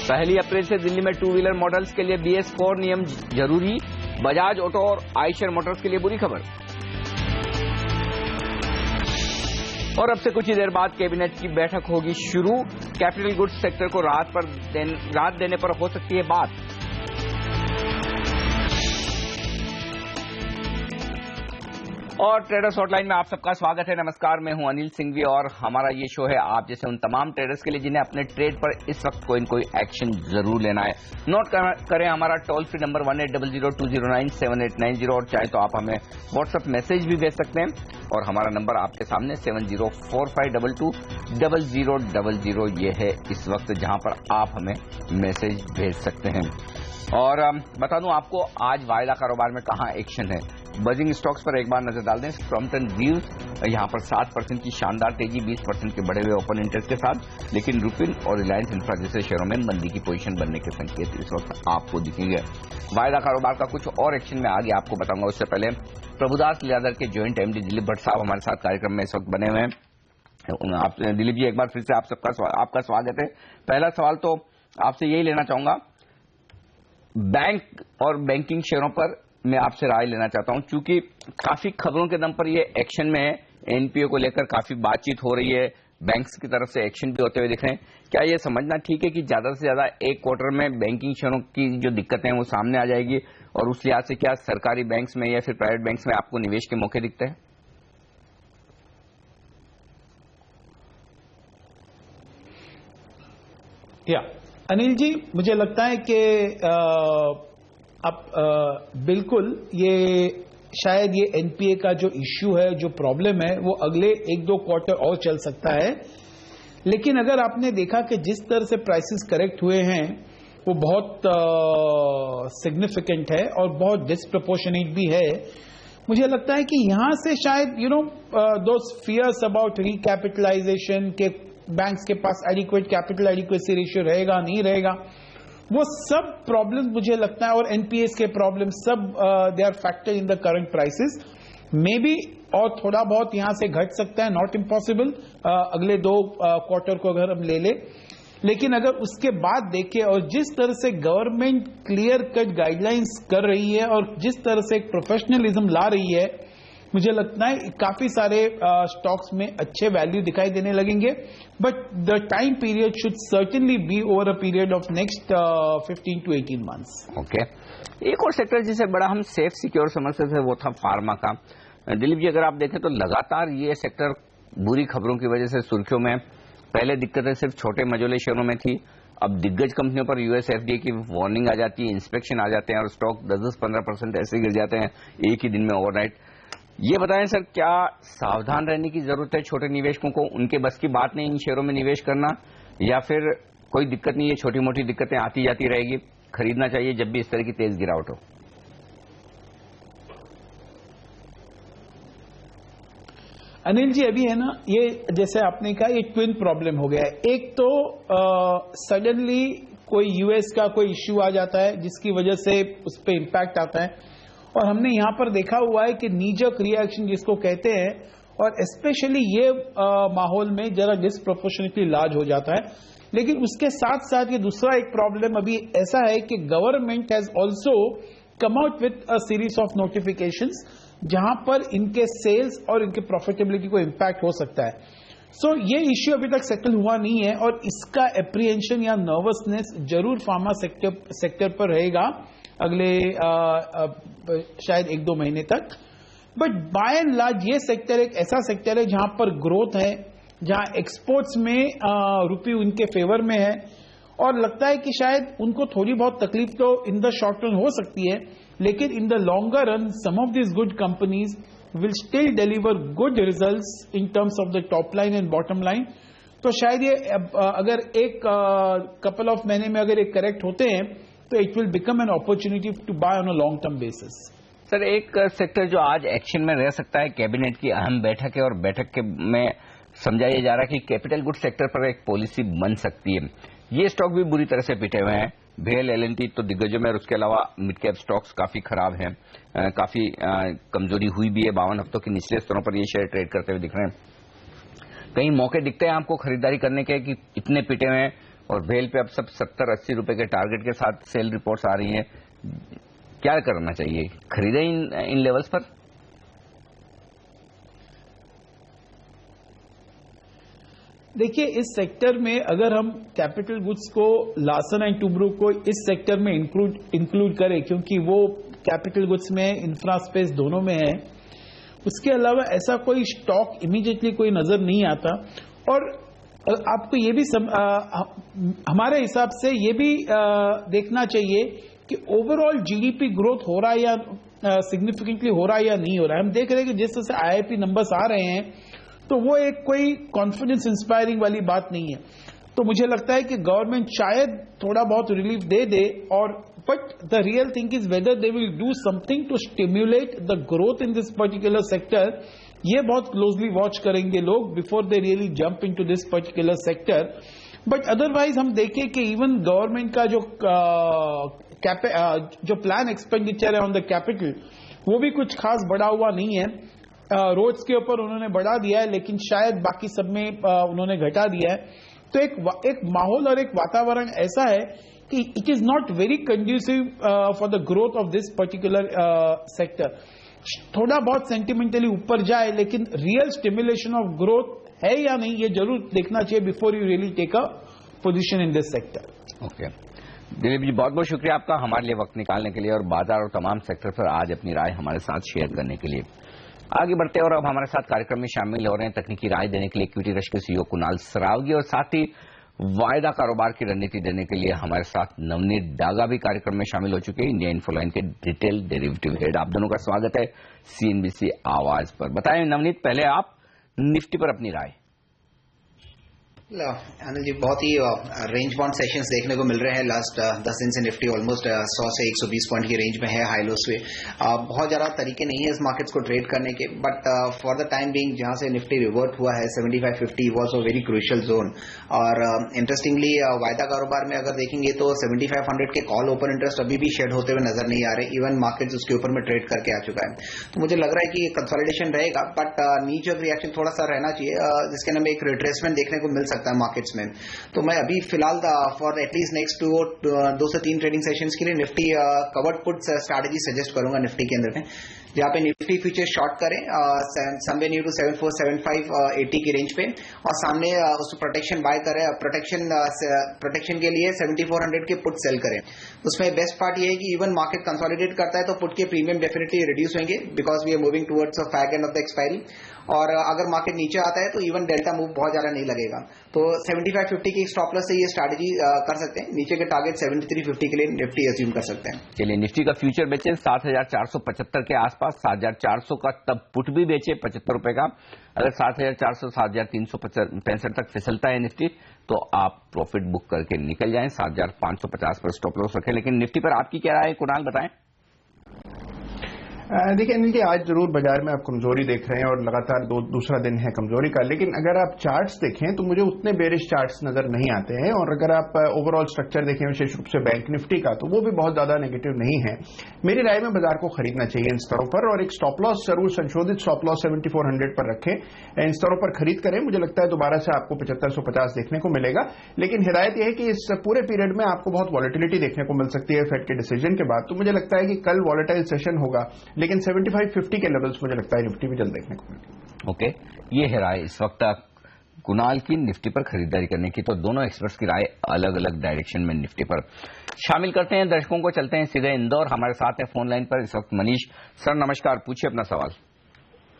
1 अप्रैल से दिल्ली में 2 व्हीलर मॉडल्स के लिए BS4 नियम जरूरी, बजाज ऑटो और आयशर मोटर्स के लिए बुरी खबर। और अब से कुछ ही देर बाद कैबिनेट की बैठक होगी शुरू। कैपिटल गुड्स सेक्टर को राहत देने पर हो सकती है बात। और ट्रेडर्स हॉटलाइन में आप सबका स्वागत है। नमस्कार, मैं हूं अनिल सिंघवी और हमारा ये शो है आप जैसे उन तमाम ट्रेडर्स के लिए जिन्हें अपने ट्रेड पर इस वक्त कोई न कोई एक्शन जरूर लेना है। नोट करें हमारा टोल फ्री नंबर 1800209789 और चाहे तो आप हमें व्हाट्सएप मैसेज भी भेज सकते हैं और हमारा नंबर आपके सामने 7045220000 ये है इस वक्त जहां पर आप हमें मैसेज भेज सकते हैं। और बता दूं आपको आज वायदा कारोबार में कहां एक्शन है। बजिंग स्टॉक्स पर एक बार नजर डाल दें। क्रॉम्पटन व्यूज यहां पर 7% की शानदार तेजी, 20% के बढ़े हुए ओपन इंटरेस्ट के साथ, लेकिन रुपिन और रिलायंस इंफ्रा जैसे शेयरों में मंदी की पोजीशन बनने के संकेत इस वक्त आपको दिखेंगे। वायदा कारोबार का कुछ और एक्शन में आगे आपको बताऊंगा। उससे पहले प्रभुदास लीलाधर के ज्वाइंट एमडी दिलीप भट्ट साहब हमारे साथ कार्यक्रम में इस वक्त बने हुए हैं। आप दिलीप जी, एक बार फिर से आपका स्वागत है। पहला सवाल तो आपसे यही लेना चाहूंगा, बैंक और बैंकिंग शेयरों पर मैं आपसे राय लेना चाहता हूं, क्योंकि काफी खबरों के दम पर ये एक्शन में है। एनपीओ को लेकर काफी बातचीत हो रही है, बैंक्स की तरफ से एक्शन भी होते हुए दिख रहे हैं। क्या ये समझना ठीक है कि ज्यादा से ज्यादा एक क्वार्टर में बैंकिंग शेयरों की जो दिक्कतें हैं वो सामने आ जाएगी, और उस लिहाज से क्या सरकारी बैंक्स में या फिर प्राइवेट बैंक्स में आपको निवेश के मौके दिखते हैं? अनिल जी, मुझे लगता है कि अब बिल्कुल ये शायद ये एनपीए का जो इश्यू है, जो प्रॉब्लम है, वो अगले 1-2 क्वार्टर और चल सकता है। लेकिन अगर आपने देखा कि जिस तरह से प्राइसेस करेक्ट हुए हैं वो बहुत सिग्निफिकेंट है और बहुत डिस्प्रपोर्शनेट भी है। मुझे लगता है कि यहां से शायद दोस फियर्स अबाउट रिकैपिटलाइजेशन के बैंक्स के पास एडिक्वेट कैपिटल एडिक्वेसी रेशियो रहेगा नहीं रहेगा, वो सब प्रॉब्लम्स मुझे लगता है, और एनपीएस के प्रॉब्लम सब they are factor in the current prices. Maybe और थोड़ा बहुत यहां से घट सकता है, नॉट इम्पॉसिबल, अगले 2 क्वार्टर को अगर हम ले ले। लेकिन अगर उसके बाद देखें और जिस तरह से गवर्नमेंट क्लियर कट गाइडलाइंस कर रही है और जिस तरह से एक प्रोफेशनलिज्म ला रही है, मुझे लगता है काफी सारे स्टॉक्स में अच्छे वैल्यू दिखाई देने लगेंगे। But the time period should certainly B over a period of next 15 to 18 months। Okay, एक और सेक्टर जिसे बड़ा हम सेफ सिक्योर समझते थे वो था फार्मा का। दिलीप जी, अगर आप देखें तो लगातार ये सेक्टर बुरी खबरों की वजह से सुर्खियों में। पहले दिक्कतें सिर्फ छोटे मझोले शेयरों में थी, अब दिग्गज कंपनियों पर यूएस एफडीए की वार्निंग आ जाती है, इंस्पेक्शन आ जाते हैं और स्टॉक 10-15% ऐसे गिर जाते हैं एक ही दिन में, ओवरनाइट। ये बताएं सर, क्या सावधान रहने की जरूरत है छोटे निवेशकों को? उनके बस की बात नहीं इन शेयरों में निवेश करना, या फिर कोई दिक्कत नहीं है, छोटी मोटी दिक्कतें आती जाती रहेगी, खरीदना चाहिए जब भी इस तरह की तेज गिरावट हो? अनिल जी, अभी है ना, ये जैसे आपने कहा, ये ट्विन प्रॉब्लम हो गया है। एक तो सडनली कोई यूएस का कोई इश्यू आ जाता है जिसकी वजह से उस पर इंपैक्ट आता है, और हमने यहां पर देखा हुआ है कि नीजक रिएक्शन जिसको कहते हैं, और स्पेशली ये माहौल में जरा डिस्प्रोपोर्शनेटली लार्ज हो जाता है। लेकिन उसके साथ साथ ये दूसरा एक प्रॉब्लम अभी ऐसा है कि government has also come out with a series of notifications जहां पर इनके सेल्स और इनके प्रॉफिटेबिलिटी को इंपैक्ट हो सकता है। सो ये इश्यू अभी तक सेटल हुआ नहीं है और इसका एप्रीहेंशन या नर्वसनेस जरूर फार्मा सेक्टर पर रहेगा अगले शायद 1-2 महीने तक। बट बाय एंड लार्ज ये सेक्टर एक ऐसा सेक्टर है जहां पर ग्रोथ है, जहां एक्सपोर्ट्स में रुपये उनके फेवर में है, और लगता है कि शायद उनको थोड़ी बहुत तकलीफ तो इन द शॉर्ट रन हो सकती है, लेकिन in the longer run some of this good companies will still deliver good results in terms of the top line and bottom line. तो शायद ये अगर एक कपल ऑफ महीने में अगर ये करेक्ट होते हैं तो it will become an opportunity to buy on a long term basis. Sir, एक सेक्टर जो आज एक्शन में रह सकता है, कैबिनेट की अहम बैठक है और बैठक में समझाया जा रहा है कि कैपिटल गुड सेक्टर पर एक पॉलिसी बन सकती है। ये स्टॉक भी बुरी तरह से पिटे हुए हैं, भेल, एल&टी तो दिग्गजों में, और उसके अलावा मिड कैप स्टॉक्स काफी खराब हैं, काफी कमजोरी हुई भी है। 52 हफ्तों के निचले स्तरों पर ये शेयर ट्रेड करते हुए दिख रहे हैं। कहीं मौके दिखते हैं आपको खरीदारी करने के कि इतने पिटे हुए हैं, और भेल पे अब सब 70-80 रुपए के टारगेट के साथ सेल रिपोर्ट्स आ रही हैं, क्या करना चाहिए? खरीदें इन लेवल्स पर? देखिए, इस सेक्टर में अगर हम कैपिटल गुड्स को, लार्सन एंड टुब्रो को इस सेक्टर में इंक्लूड करें, क्योंकि वो कैपिटल गुड्स में, इंफ्रा स्पेस दोनों में है, उसके अलावा ऐसा कोई स्टॉक इमीडिएटली कोई नजर नहीं आता। और आपको ये भी हमारे हिसाब से ये भी देखना चाहिए कि ओवरऑल जीडीपी ग्रोथ हो रहा है या सिग्निफिकेंटली हो रहा है या नहीं हो रहा है। हम देख रहे हैं कि जिस तरह से आईआईपी नंबर्स आ रहे हैं, तो वो एक कोई कॉन्फिडेंस इंस्पायरिंग वाली बात नहीं है। तो मुझे लगता है कि गवर्नमेंट शायद थोड़ा बहुत रिलीफ दे और but the real thing is whether they will do something to stimulate the growth in this particular sector. ये बहुत क्लोजली वॉच करेंगे लोग before they really jump into this particular sector. But otherwise हम देखें कि even government का जो plan expenditure है ऑन द कैपिटल, वो भी कुछ खास बढ़ा हुआ नहीं है। रोड्स के ऊपर उन्होंने बढ़ा दिया है, लेकिन शायद बाकी सब में उन्होंने घटा दिया है। तो एक माहौल और एक वातावरण ऐसा है कि it is not very conducive for the growth of this particular sector. थोड़ा बहुत सेंटिमेंटली ऊपर जाए, लेकिन रियल स्टिमुलेशन ऑफ ग्रोथ है या नहीं, ये जरूर देखना चाहिए before you really take a position in this sector. Okay Dilip ji, बहुत बहुत शुक्रिया आपका हमारे लिए वक्त निकालने के लिए और बाजार और तमाम सेक्टर पर आज अपनी राय हमारे साथ शेयर करने के लिए। आगे बढ़ते और अब हमारे साथ कार्यक्रम में शामिल हो रहे हैं तकनीकी राय देने के लिए इक्विटी रश के सीईओ कुणाल सरावगी, और साथ ही वायदा कारोबार की रणनीति देने के लिए हमारे साथ नवनीत डागा भी कार्यक्रम में शामिल हो चुके हैं, इंडिया इन्फोलाइन के रिटेल डेरिवेटिव हेड। आप दोनों का स्वागत है सीएनबीसी आवाज पर। बताएं नवनीत, पहले आप निफ्टी पर अपनी राय। अनिल जी, बहुत ही रेंज बाउंड सेशंस देखने को मिल रहे हैं लास्ट 10 दिन से। निफ्टी ऑलमोस्ट 100 से 120 पॉइंट की रेंज में है, हाई लोस पे। बहुत ज्यादा तरीके नहीं है इस मार्केट्स को ट्रेड करने के, but for the time being जहां से निफ्टी रिवर्ट हुआ है 7550 was a very crucial zone. और इंटरेस्टिंगली वायदा कारोबार में अगर देखेंगे तो 7500 के कॉल ओपन इंटरेस्ट अभी भी शेड होते हुए नजर नहीं आ रहे, इवन मार्केट्स उसके ऊपर में ट्रेड करके आ चुका है। तो मुझे लग रहा है कि कंसोलिडेशन रहेगा, बट नीचे रिएक्शन थोड़ा सा रहना चाहिए, जिसके अंदर एक रिट्रेसमेंट देखने को मिल सकता है मार्केट्स में। तो मैं अभी फिलहाल फॉर एटलीस्ट नेक्स्ट 2 से 3 ट्रेडिंग सेशंस के लिए Nifty covered puts strategy suggest करूंगा निफ्टी के अंदर में, जहां पे निफ्टी फ्यूचर शॉर्ट करें समवे नियर टू 747580 की रेंज पे, और सामने उसको प्रोटेक्शन बाय करें, प्रोटेक्शन के लिए 7400 के पुट सेल करें। उसमें बेस्ट पार्ट ये है कि इवन मार्केट कंसोलिडेट करता है तो पुट के प्रीमियम डेफिनेटली रिड्यूस होंगे, because we are moving towards a fag end of the expiry. और अगर मार्केट नीचे आता है तो इवन डेल्टा मूव बहुत ज्यादा नहीं लगेगा। तो 7550 की स्टॉप लॉस से ये स्ट्रैटेजी कर सकते हैं। नीचे के टारगेट 7350 के लिए निफ्टी अज्यूम कर सकते हैं। चलिए, निफ्टी का फ्यूचर बेचे 7475 के आसपास, 7400 का तब पुट भी बेचे 75 रुपए का। अगर 7400 7365 तक फिसलता है निफ्टी तो आप प्रॉफिट बुक करके निकल जाएं, 7550 पर स्टॉप लॉस रखें। लेकिन निफ्टी पर आपकी क्या राय है, कुणाल बताएं। देखिए अनिल जी, आज जरूर बाजार में आप कमजोरी देख रहे हैं और लगातार दूसरा दिन है कमजोरी का, लेकिन अगर आप चार्ट्स देखें तो मुझे उतने बेरिश चार्ट्स नजर नहीं आते हैं। और अगर आप ओवरऑल स्ट्रक्चर देखें विशेष रूप से बैंक निफ्टी का, तो वो भी बहुत ज्यादा नेगेटिव नहीं है। मेरी राय में बाजार को खरीदना चाहिए इन स्तरों पर, और एक स्टॉप लॉस जरूर संशोधित स्टॉप लॉस 7400 पर रखें, इन स्तरों पर खरीद करें। मुझे लगता है दोबारा से आपको 7550 देखने को मिलेगा। लेकिन हिदायत यह है कि इस पूरे पीरियड में आपको बहुत वॉलेटिलिटी देखने को मिल सकती है फेड के डिसीजन के बाद। तो मुझे लगता है कि कल वॉलेटाइल सेशन होगा, लेकिन 7550 के लेवल्स मुझे लगता है निफ्टी भी जल्द देखने को मिलेगा। ओके, ये है राय इस वक्त कुणाल की निफ्टी पर खरीदारी करने की। तो दोनों एक्सपर्ट्स की राय अलग अलग डायरेक्शन में निफ्टी पर शामिल करते हैं। दर्शकों को चलते हैं सीधे इंदौर, हमारे साथ है फोन लाइन पर इस वक्त मनीष। सर नमस्कार, पूछिए अपना सवाल।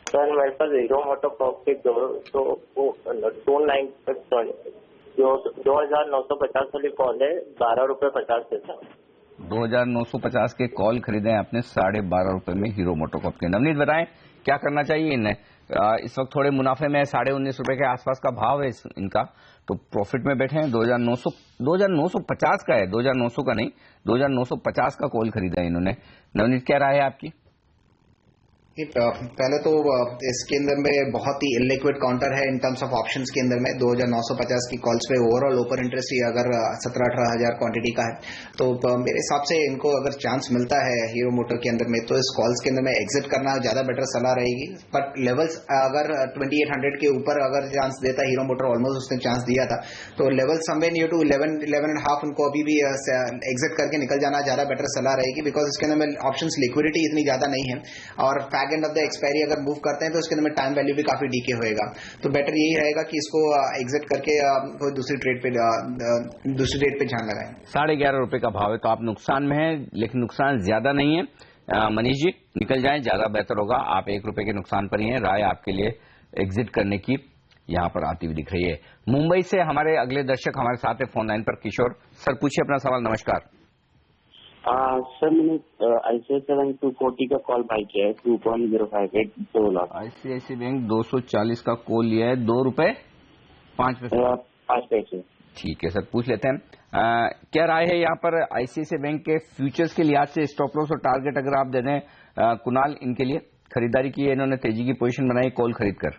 सर मेरे पास हीरो मोटोकॉर्प के 2950 वाली कॉल है, 12 रुपए 50 पैसा। 2950 के कॉल खरीदे हैं आपने 12.5 रुपए में हीरो मोटोकॉर्प के। नवनीत बताएं क्या करना चाहिए इन्हें? इस वक्त थोड़े मुनाफे में 19.5 रुपए के आसपास का भाव है इनका, तो प्रॉफिट में बैठे हैं। 2950 का है, 2900 का नहीं, 2950 का कॉल खरीदा है इन्होंने। नवनीत क्या राय है आपकी? पहले तो इसके अंदर में बहुत ही इलिक्विड काउंटर है इन टर्म्स ऑफ ऑप्शंस के अंदर में। 2950 की कॉल्स पे ओवरऑल ओपन इंटरेस्ट ही अगर 17-18 हजार क्वांटिटी का है, तो मेरे हिसाब से इनको अगर चांस मिलता है हीरो मोटर के अंदर में, तो इस कॉल्स के अंदर में एग्जिट करना ज्यादा बेटर सलाह रहेगी। बट लेवल्स अगर 2800 के ऊपर अगर चांस देता है हीरो मोटर, ऑलमोस्ट उसने चांस दिया था, तो लेवल समवे नियर टू 11.5 उनको अभी भी एग्जिट करके निकल जाना ज्यादा बेटर सलाह रहेगी, बिकॉज इसके अंदर में ऑप्शंस लिक्विडिटी इतनी ज्यादा नहीं है और back and of the expiry अगर मूव करते हैं तो इसके अंदर में टाइम वैल्यू भी काफी डीके होएगा। तो बेटर यही रहेगा कि इसको एग्जिट करके कोई दूसरी डेट पे ध्यान लगाएं। 11.5 रुपए का भाव है तो आप नुकसान में हैं, लेकिन नुकसान ज्यादा नहीं है। मनीष जी निकल जाएं, ज्यादा बेहतर होगा। आप 1 रुपए के नुकसान पर ही हैं। राय आपके लिए एग्जिट करने की यहां पर आती हुई दिख रही है। मुंबई से हमारे अगले दर्शक हमारे साथ है फोन लाइन पर। किशोर सर, पूछिए अपना सवाल। नमस्कार सर, मैंने ICICI बैंक 240 का कॉल बाय किया है 2.058 2 लाख। ICICI बैंक 240 का कॉल लिया है, 2 रुपए 5 पैसे 5 पैसे। ठीक है सर, पूछ लेते हैं क्या राय है यहाँ पर ICICI बैंक के फ्यूचर्स के लिहाज से स्टॉप लॉस और टारगेट अगर आप दे दें कुणाल, इनके लिए खरीदारी की है इन्होंने, तेजी की पोजीशन बनाई कॉल खरीद कर।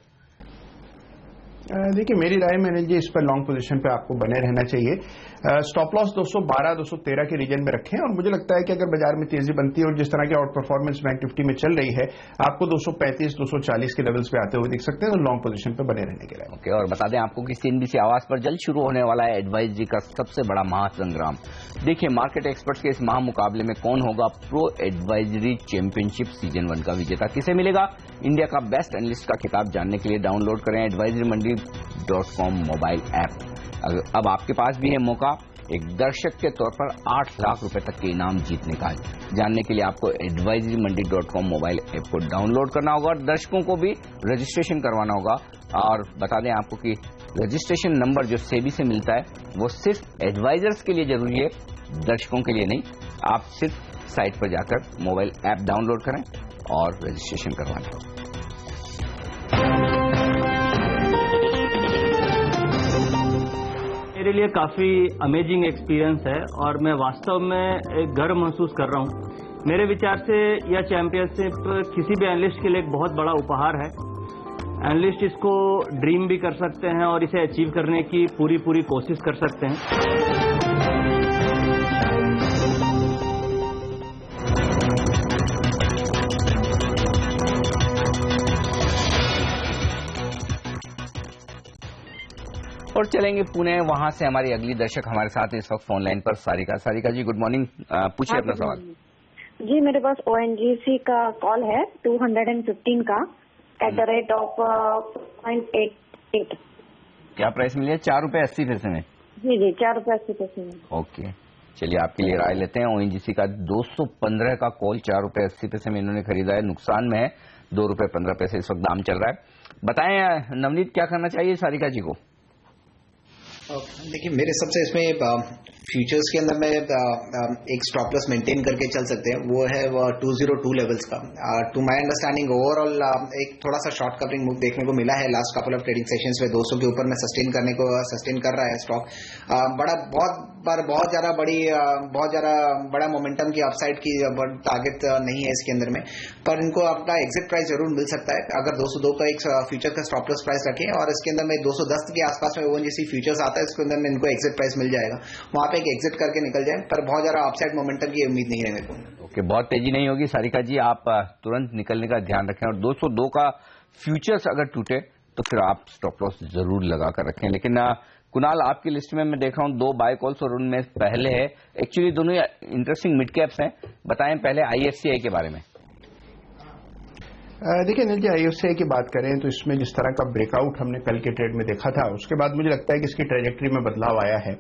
देखिए मेरी राय में जी इस पर लॉन्ग पोजीशन पे आपको बने रहना चाहिए। स्टॉप लॉस 212 213 के रीजन में रखें और मुझे लगता है कि अगर बाजार में तेजी बनती है और जिस तरह की आउट परफॉर्मेंस बैंक निफ्टी में चल रही है आपको 235 240 के लेवल्स पे आते हुए दिख सकते हैं, तो लॉन्ग पोजीशन पे बने रहने के लिए। ओके, और बता दें आपको कि CNBC आवाज पर जल्द शुरू होने वाला है एडवाइजरी का सबसे बड़ा महासंग्राम। देखिए मार्केट एक्सपर्ट्स के इस महामुकाबले में कौन होगा प्रो एडवाइजरी चैंपियनशिप सीजन 1 का विजेता, किसे मिलेगा इंडिया का बेस्ट एनालिस्ट का खिताब। जानने के लिए डाउनलोड करें advisoryMandi.com मोबाइल ऐप। अब आपके पास भी है मौका एक दर्शक के तौर पर 8 लाख रुपए तक के इनाम जीतने का। जानने के लिए आपको advisoryMandi.com मोबाइल ऐप को डाउनलोड करना होगा और दर्शकों को भी रजिस्ट्रेशन करवाना होगा। और बता दें आपको कि रजिस्ट्रेशन नंबर जो सेबी से मिलता है वो सिर्फ एडवाइजर्स के लिए जरूरी है, दर्शकों के लिए नहीं। आप सिर्फ साइट पर जाकर मोबाइल ऐप डाउनलोड करें और रजिस्ट्रेशन करवाएं। मेरे लिए काफी अमेजिंग एक्सपीरियंस है और मैं वास्तव में एक गर्व महसूस कर रहा हूं। मेरे विचार से यह चैंपियनशिप किसी भी एनालिस्ट के लिए एक बहुत बड़ा उपहार है। एनालिस्ट इसको ड्रीम भी कर सकते हैं और इसे अचीव करने की पूरी कोशिश कर सकते हैं। और चलेंगे पुणे, वहां से हमारी अगली दर्शक हमारे साथ इस वक्त फोन लाइन पर सारिका जी, गुड मॉर्निंग, पूछिए अपना सवाल। जी मेरे पास ONGC का कॉल है 215 का @0.88। क्या प्राइस मिली है? 4 रुपए 80 पैसे में। जी 4 रुपए 80 पैसे में। ओके, चलिए आपके लिए राय लेते हैं। ONGC का 215 का कॉल 4 रुपए 80 पैसे में इन्होंने खरीदा है, नुकसान में है, 2 रुपए 15 पैसे इस वक्त दाम चल रहा है। बताएं नवनीत क्या करना चाहिए सारिका जी को? देखिए मेरे हिसाब से इसमें फ्यूचर्स के अंदर में एक स्टॉप लॉस मेंटेन करके चल सकते हैं, वो है 202 लेवल्स का। टू माय अंडरस्टैंडिंग ओवरऑल एक थोड़ा सा शॉर्ट कवरिंग मूव देखने को मिला है last couple of trading sessions में। 200 के ऊपर में सस्टेन कर रहा है स्टॉक। बहुत ज्यादा बड़ा मोमेंटम की अपसाइड की टारगेट नहीं है इसके अंदर में, पर इनको अपना एग्जिट प्राइस जरूर मिल सकता है अगर 202 का एक फ्यूचर का स्टॉप लॉस प्राइस रखें और इसके अंदर में 210 के आसपास में ONGC फ्यूचर्स आता है, इसके अंदर में इनको एग्जिट प्राइस मिल जाएगा, वहां पे एक एग्जिट करके निकल जाए, पर बहुत ज्यादा अपसाइड मोमेंटम की उम्मीद नहीं है मेरे को। ओके, बहुत तेजी नहीं होगी सारिका जी, आप तुरंत निकलने का ध्यान रखें और 202 का फ्यूचर्स अगर टूटे तो फिर आप स्टॉप लॉस जरूर लगा कर रखें। लेकिन कुणाल आपकी लिस्ट में मैं देख रहा हूं 2 बाय कॉल्स और उनमें पहले है, एक्चुअली दोनों इंटरेस्टिंग मिड कैप्स हैं। बताएं पहले IFCI के बारे में। देखिए अनिल जी, IFCI की बात करें तो इसमें जिस तरह का ब्रेकआउट हमने कल के ट्रेड में देखा था उसके बाद मुझे लगता है कि इसकी ट्रेजेक्टरी में बदलाव आया है।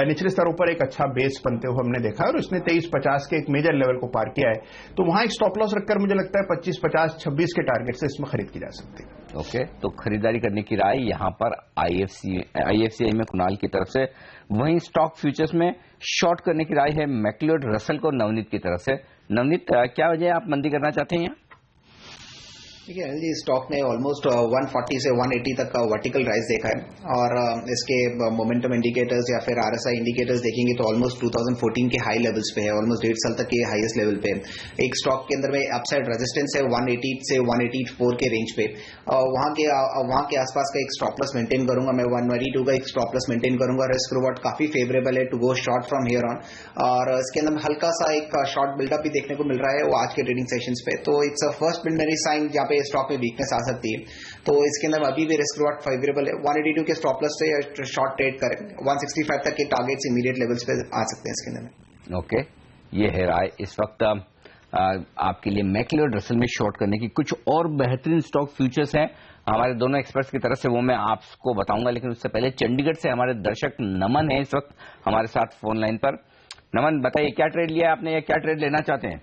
निचले स्तरों पर एक अच्छा बेस बनते हुए हमने देखा और इसने 23.50 के एक मेजर लेवल को पार किया है, तो वहां एक स्टॉप लॉस रखकर मुझे लगता है 25, 50, 26 के टारगेट से इसमें खरीद की जा सकती है। ओके, तो खरीदारी करने की राय यहां पर IFCI में कुणाल की तरफ से। वहीं स्टॉक फ्यूचर्स में शॉर्ट करने की राय है मैक्लियोड रसल को नवनीत की तरफ से। नवनीत क्या वजह आप मंदी करना चाहते हैं? ठीक है अनिल जी, स्टॉक ने ऑलमोस्ट 140 से 180 तक का वर्टिकल राइज देखा है और इसके मोमेंटम इंडिकेटर्स या फिर RSI इंडिकेटर्स देखेंगे तो ऑलमोस्ट 2014 के हाई लेवल्स पे है, ऑलमोस्ट 1.5 साल तक के हाईएस्ट लेवल पे। एक स्टॉक के अंदर में अपसाइड रेजिस्टेंस है 180 से 184 के रेंज पे, वहां के आसपास का एक स्टॉप लॉस मेंटेन करूंगा मैं, 122 का एक स्टॉप लॉस मेंटेन करूंगा। रिस्क रिवॉर्ड काफी फेवरेबल है to go short from here on, और इसके अंदर हल्का सा एक शॉर्ट बिल्डअप भी देखने को मिल रहा है वो आज के ट्रेडिंग सेशंस पे, तो it's a first preliminary sign जहां पे स्टॉक में वीकनेस आ सकती है। तो इसके अंदर अभी भी रिस्क रिवॉर्ड फेवरेबल है, 182 के स्टॉप लॉस से शॉर्ट ट्रेड करें, 165 तक के टारगेट्स इमीडिएट लेवल्स पे आ सकते हैं इसके अंदर। ओके, ये है राय इस वक्त आपके लिए मैकले और रसल में शॉर्ट करने की कुछ और बेहतरीन स्टॉक फ्यूचर्स हैं हमारे दोनों एक्सपर्ट्स की तरफ से, वो मैं आपको बताऊंगा। लेकिन उससे पहले चंडीगढ़ से हमारे दर्शक नमन है इस वक्त हमारे साथ फोन लाइन पर। नमन, बताइए क्या ट्रेड लिया आपने या क्या ट्रेड लेना चाहते हैं?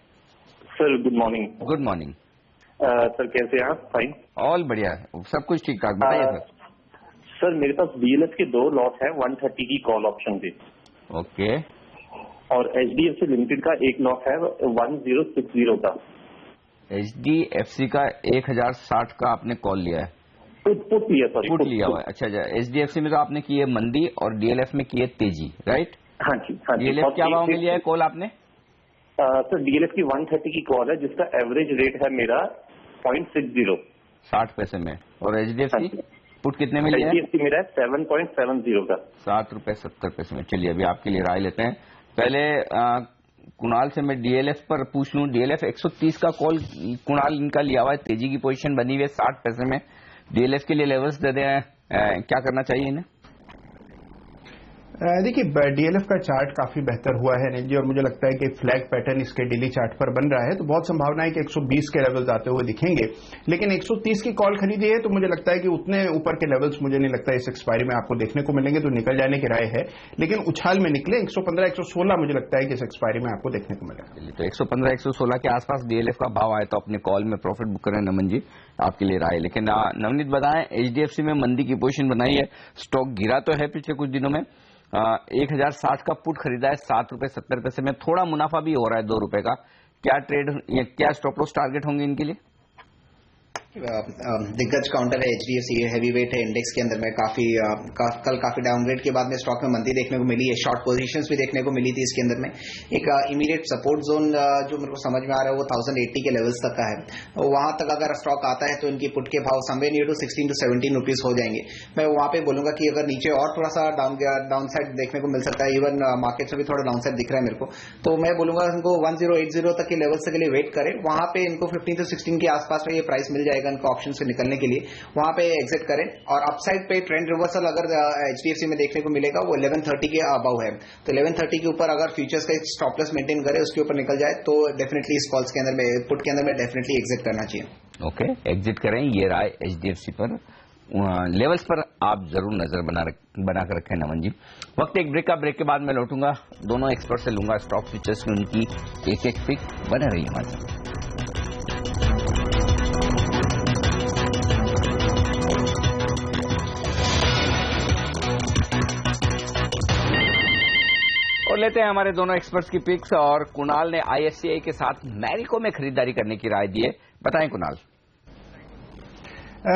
Sir good morning. Good morning sir, कैसे हैं आप? फाइन, ऑल बढ़िया है, सब कुछ ठीक ठाक। बताइए सर। सर मेरे पास DLF के 2 लॉट है 130 की कॉल ऑप्शन पे। ओके। और HDFC लिमिटेड का 1 लॉट है 1060 का। HDFC का 1060 का आपने कॉल लिया है? पुट लिया, सॉरी पुट लिया हुआ है। अच्छा, HDFC में तो आपने की है मंदी और DLF में की है तेजी, राइट? हाँ जी, हाँ जी। DLF क्या भाव में लिया है कॉल आपने? सर DLF की 130 की कॉल है जिसका एवरेज रेट है मेरा 0.60, 60 पैसे में। और HDFC पुट कितने में लिया है? HDFC मेरा है 7.70 का, 7 रुपए 70 पैसे में। चलिए अभी आपके लिए राय लेते हैं। पहले कुणाल से मैं DLF पर पूछ लूं। DLF 130 का कॉल कुणाल इनका लिया हुआ है, तेजी की पोजीशन बनी हुई है 60 पैसे में। DLF के लिए लेवल्स दे दें, क्या करना चाहिए इन्हें? देखिए DLF का चार्ट काफी बेहतर हुआ है अनिल जी, और मुझे लगता है कि फ्लैग पैटर्न इसके डेली चार्ट पर बन रहा है, तो बहुत संभावना है कि 120 के लेवल्स आते हुए दिखेंगे। लेकिन 130 की कॉल खरीदी है तो मुझे लगता है कि उतने ऊपर के लेवल्स मुझे नहीं लगता इस एक्सपायरी में आपको देखने को मिलेंगे, तो निकल जाने की राय है। लेकिन उछाल में निकले 115 116 मुझे लगता है कि इस एक्सपायरी में आपको देखने को मिलेगा। तो 115 116 के आसपास DLF का भाव आए तो अपने कॉल में प्रॉफिट बुक करें। नमन जी आपके लिए राय। लेकिन नवनीत बताएं, HDFC में मंदी की पोजीशन बनाई है, स्टॉक गिरा तो है पिछले कुछ दिनों में। 1060 का पुट खरीदा है 7 रुपए 70 पैसे में, थोड़ा मुनाफा भी हो रहा है 2 रुपए का। क्या ट्रेड या क्या स्टॉप लॉस टारगेट होंगे इनके लिए? दिग्गज काउंटर है HDFC, हैवी वेट है इंडेक्स के अंदर में। कल काफी डाउनग्रेड के बाद में स्टॉक में मंदी देखने को मिली है, शॉर्ट पोजीशंस भी देखने को मिली थी इसके अंदर में। एक इमीडिएट सपोर्ट जोन जो मेरे को समझ में आ रहा है वो 1080 के लेवल्स तक का है, वहां तक अगर स्टॉक आता है तो इनकी पुट के भाव somewhere near to 16 to 17 rupees हो जाएंगे। मैं वहां पे बोलूंगा कि अगर नीचे और थोड़ा सा डाउन साइड देखने को मिल सकता है, इवन मार्केट में भी थोड़ा डाउन साइड दिख रहा है मेरे को, तो मैं बोलूंगा इनको 1080 तक के लेवल्स के लिए वेट करें। वहां पे इनको 15 to 16 के आसपास में ये प्राइस मिल जाएगा इनको ऑप्शन से निकलने के लिए, वहां पे एग्जिट करें। और अपसाइड पे ट्रेंड रिवर्सल अगर HDFC में देखने को मिलेगा वो 1130 के अबव है, तो 1130 के ऊपर अगर फ्यूचर्स का स्टॉप लॉस मेंटेन करे, उसके ऊपर निकल जाए तो डेफिनेटली इस कॉल्स के अंदर में पुट के अंदर में डेफिनेटली एग्जिट करना चाहिए। ओके, एग्जिट करें, ये राय HDFC पर। लेवल्स पर आप जरूर नजर बना कर रखें नमन जी। वक्त एक ब्रेक का, ब्रेक के बाद मैं लौटूंगा, दोनों एक्सपर्ट से लूंगा स्टॉक फ्यूचर्स में उनकी एक पिक। बने रहिए हमारे साथ। और लेते हैं हमारे दोनों एक्सपर्ट्स की पिक्स। और कुणाल ने IFCI के साथ मैरिको में खरीदारी करने की राय दी है, बताएं कुणाल।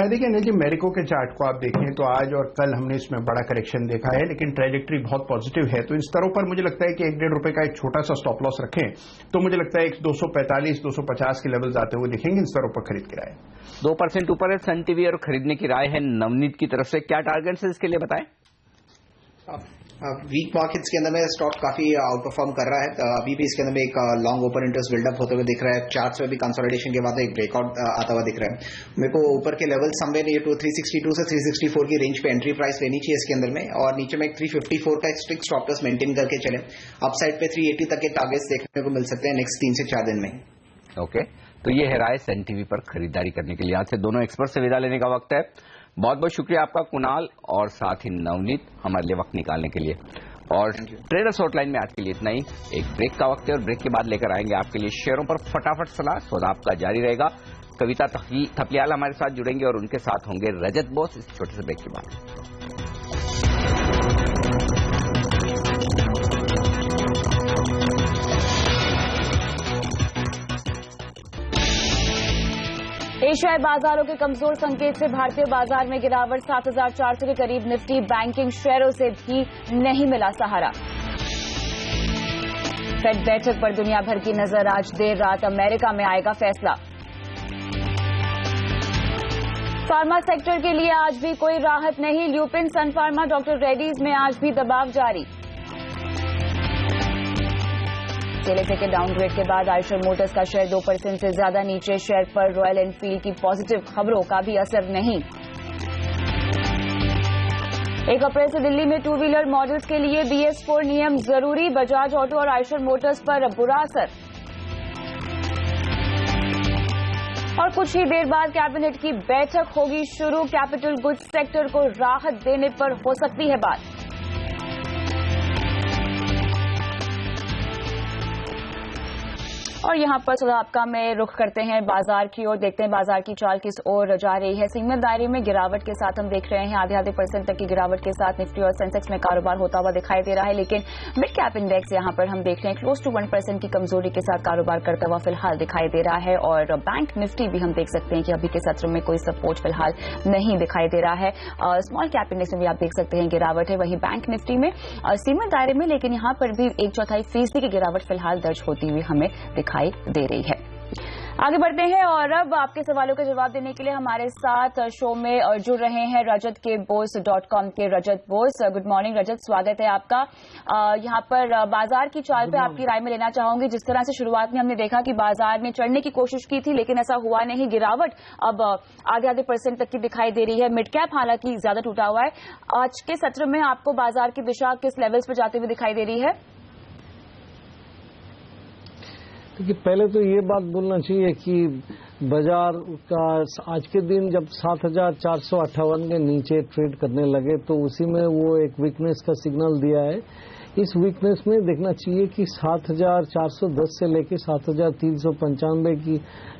देखिए अनिल जी, मैरिको के चार्ट को आप देखें तो आज और कल हमने इसमें बड़ा करेक्शन देखा है, लेकिन ट्रेजेक्ट्री बहुत पॉजिटिव है। तो इन स्तरों पर मुझे लगता है कि 1-1.5 रुपए का एक छोटा सा स्टॉप लॉस रखें तो मुझे लगता है 245 250 के लेवल्स आते हुए दिखेंगे, इन स्तरों पर खरीद के राय। 2% ऊपर है सन टीवी और खरीदने की राय है नवनीत की तरफ से। क्या टारगेट्स है इसके लिए बताएं? वीक मार्केट्स के अंदर में स्टॉक काफी आउट परफॉर्म कर रहा है। अभी भी इसके अंदर में एक लॉन्ग ओपन इंटरेस्ट बिल्डअप होते हुए दिख रहा है। चार्ट्स में भी कंसोलिडेशन के बाद एक ब्रेकआउट आता हुआ दिख रहा है। मेरे को ऊपर के लेवल समवेयर ये 362 से 364 की रेंज पे एंट्री प्राइस लेनी चाहिए इसके अंदर में, और नीचे में एक 354 का एक स्ट्रिक्ट स्टॉप लॉस मेंटेन करके चले। अपसाइड पे 380 तक के टारगेट्स देखने को मिल सकते हैं नेक्स्ट 3 से 4 दिन में। ओके, तो ये है राय सन टीवी पर खरीदारी करने के लिए। आज से दोनों एक्सपर्ट से विदा लेने का वक्त है। बहुत बहुत शुक्रिया आपका कुणाल और साथ ही नवनीत हमारे लिए वक्त निकालने के लिए। और ट्रेडर्स हॉटलाइन में आज के लिए इतना ही। एक ब्रेक का वक्त है और ब्रेक के बाद लेकर आएंगे आपके लिए शेयरों पर फटाफट सलाह। सौदा आपका जारी रहेगा। कविता थपलियाल हमारे साथ जुड़ेंगे और उनके साथ होंगे रजत बोस इस छोटे से ब्रेक के बाद। एशियाई बाजारों के कमजोर संकेत से भारतीय बाजार में गिरावट। 7400 के करीब निफ्टी। बैंकिंग शेयरों से भी नहीं मिला सहारा। फेड बैठक पर दुनिया भर की नजर। आज देर रात अमेरिका में आएगा फैसला। फार्मा सेक्टर के लिए आज भी कोई राहत नहीं। ल्यूपिन, सन फार्मा, डॉक्टर रेड्डीज में आज भी दबाव जारी। CLSA के डाउनग्रेड के बाद आयशर मोटर्स का शेयर 2% से ज्यादा नीचे। शेयर पर रॉयल एनफील्ड की पॉजिटिव खबरों का भी असर नहीं। 1 अप्रैल से दिल्ली में 2 व्हीलर मॉडल्स के लिए BS4 नियम जरूरी। बजाज ऑटो और आयशर मोटर्स पर बुरा असर। और कुछ ही देर बाद कैबिनेट की बैठक होगी शुरू। कैपिटल गुड्स सेक्टर को राहत देने पर हो सकती है बात। और यहां पर आपका में रुख करते हैं बाजार की ओर, देखते हैं बाजार की चाल किस ओर जा रही है। सीमित दायरे में गिरावट के साथ हम देख रहे हैं आधे % तक की गिरावट के साथ निफ्टी और सेंसेक्स में कारोबार होता हुआ दिखाई दे रहा है, लेकिन मिड कैप इंडेक्स यहां पर हम देख रहे हैं क्लोज टू 1% की कमजोरी के साथ कारोबार करता हुआ फिलहाल दिखाई दे रहा है। और बैंक निफ्टी भी हम देख सकते हैं कि अभी के सत्र में कोई सपोर्ट फिलहाल नहीं दिखाई दे रहा है। स्मॉल कैप इंडेक्स में भी आप देख सकते हैं गिरावट है, वहीं बैंक निफ्टी में सीमित दायरे में, लेकिन यहां पर भी 1/4% की गिरावट फिलहाल दर्ज होती हुई हमें दिखाई दे रही है। आगे बढ़ते हैं और अब आपके सवालों के जवाब देने के लिए हमारे साथ शो में जुड़ रहे हैं rajatKBose.com के रजत बोस। गुड मॉर्निंग रजत, स्वागत है आपका। यहां पर बाजार की चाल पे आपकी राय में लेना चाहूंगी। जिस तरह से शुरुआत में हमने देखा कि बाजार ने चढ़ने की कोशिश की थी, लेकिन ऐसा हुआ नहीं, गिरावट अब आधे % तक की दिखाई दे रही है। मिड कैप हालांकि ज्यादा टूटा हुआ है। आज के सत्र में आपको बाजार की दिशा किस लेवल्स पर जाते हुए दिखाई दे रही है? देखिए, पहले तो ये बात बोलना चाहिए कि बाजार का आज के दिन जब 7,458 के नीचे ट्रेड करने लगे तो उसी में वो एक वीकनेस का सिग्नल दिया है। इस वीकनेस में देखना चाहिए कि 7,410 से लेकर 7,395 की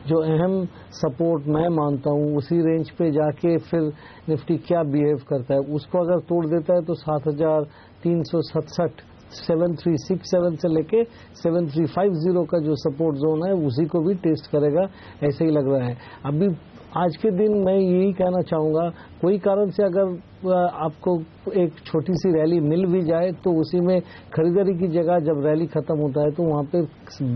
जो अहम सपोर्ट मैं मानता हूँ, उसी रेंज पे जाके फिर निफ्टी क्या बिहेव करता है, उसको अगर तोड़ देता है तो 7,367 7367 से लेके 7350 का जो सपोर्ट जोन है उसी को भी टेस्ट करेगा, ऐसे ही लग रहा है। अभी आज के दिन मैं यही कहना चाहूंगा, कोई कारण से अगर आपको एक छोटी सी रैली मिल भी जाए तो उसी में खरीदारी की जगह जब रैली खत्म होता है तो वहां पे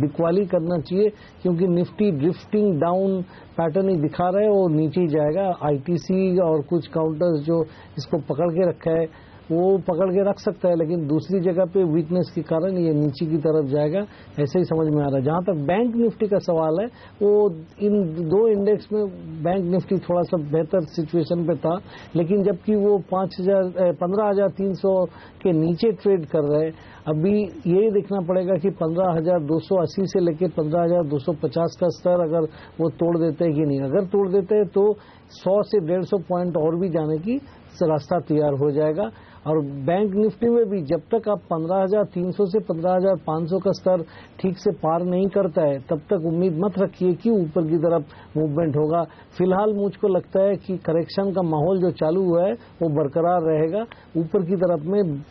बिकवाली करना चाहिए, क्योंकि निफ्टी ड्रिफ्टिंग डाउन पैटर्न ही दिखा रहा है और नीचे ही जाएगा। आईटीसी और कुछ काउंटर्स जो इसको पकड़ के रखा है वो पकड़ के रख सकता है, लेकिन दूसरी जगह पे वीकनेस के कारण ये नीचे की तरफ जाएगा, ऐसे ही समझ में आ रहा है। जहां तक बैंक निफ्टी का सवाल है, वो इन दो इंडेक्स में बैंक निफ्टी थोड़ा सा बेहतर सिचुएशन पे था, लेकिन जबकि वो 15,300 के नीचे ट्रेड कर रहे हैं। अभी यही देखना पड़ेगा कि 15,280 से लेकर 15,250 का स्तर अगर वो तोड़ देते हैं कि नहीं। अगर तोड़ देते हैं तो 100 से 150 पॉइंट और भी जाने की रास्ता तैयार हो जाएगा। और बैंक निफ्टी में भी जब तक आप 15,300 से 15,500 का स्तर ठीक से पार नहीं करता है, तब तक उम्मीद मत रखिए कि ऊपर की तरफ मूवमेंट होगा। फिलहाल मुझको लगता है कि करेक्शन का माहौल जो चालू हुआ है वो बरकरार रहेगा। ऊपर की तरफ में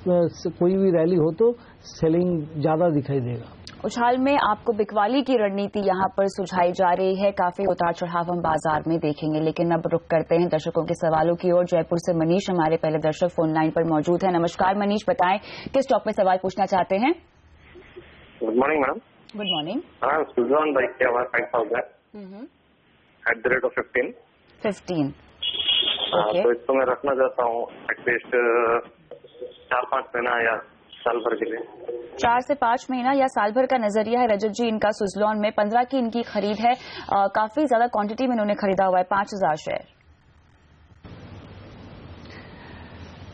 कोई भी रैली हो तो सेलिंग ज्यादा दिखाई देगा। उछाल में आपको बिकवाली की रणनीति यहां पर सुझाई जा रही है। काफी उतार चढ़ाव हम बाजार में देखेंगे, लेकिन अब रुक करते हैं दर्शकों के सवालों की ओर। जयपुर से मनीष हमारे पहले दर्शक फोन लाइन पर मौजूद है। नमस्कार मनीष, बताएं किस टॉप पे सवाल पूछना चाहते हैं? Good morning madam. Good morning. Suzlon by क्या हुआ 5,000 एट द रेट ऑफ 15। तो इसको मैं रखना चाहता हूँ एटलीस्ट 4-5 महीना या साल भर के लिए। 4 से 5 महीना या साल भर का नजरिया है रजत जी इनका। सुजलॉन में 15 की इनकी खरीद है, काफी ज्यादा क्वांटिटी में इन्होंने खरीदा हुआ है, 5,000 शेयर।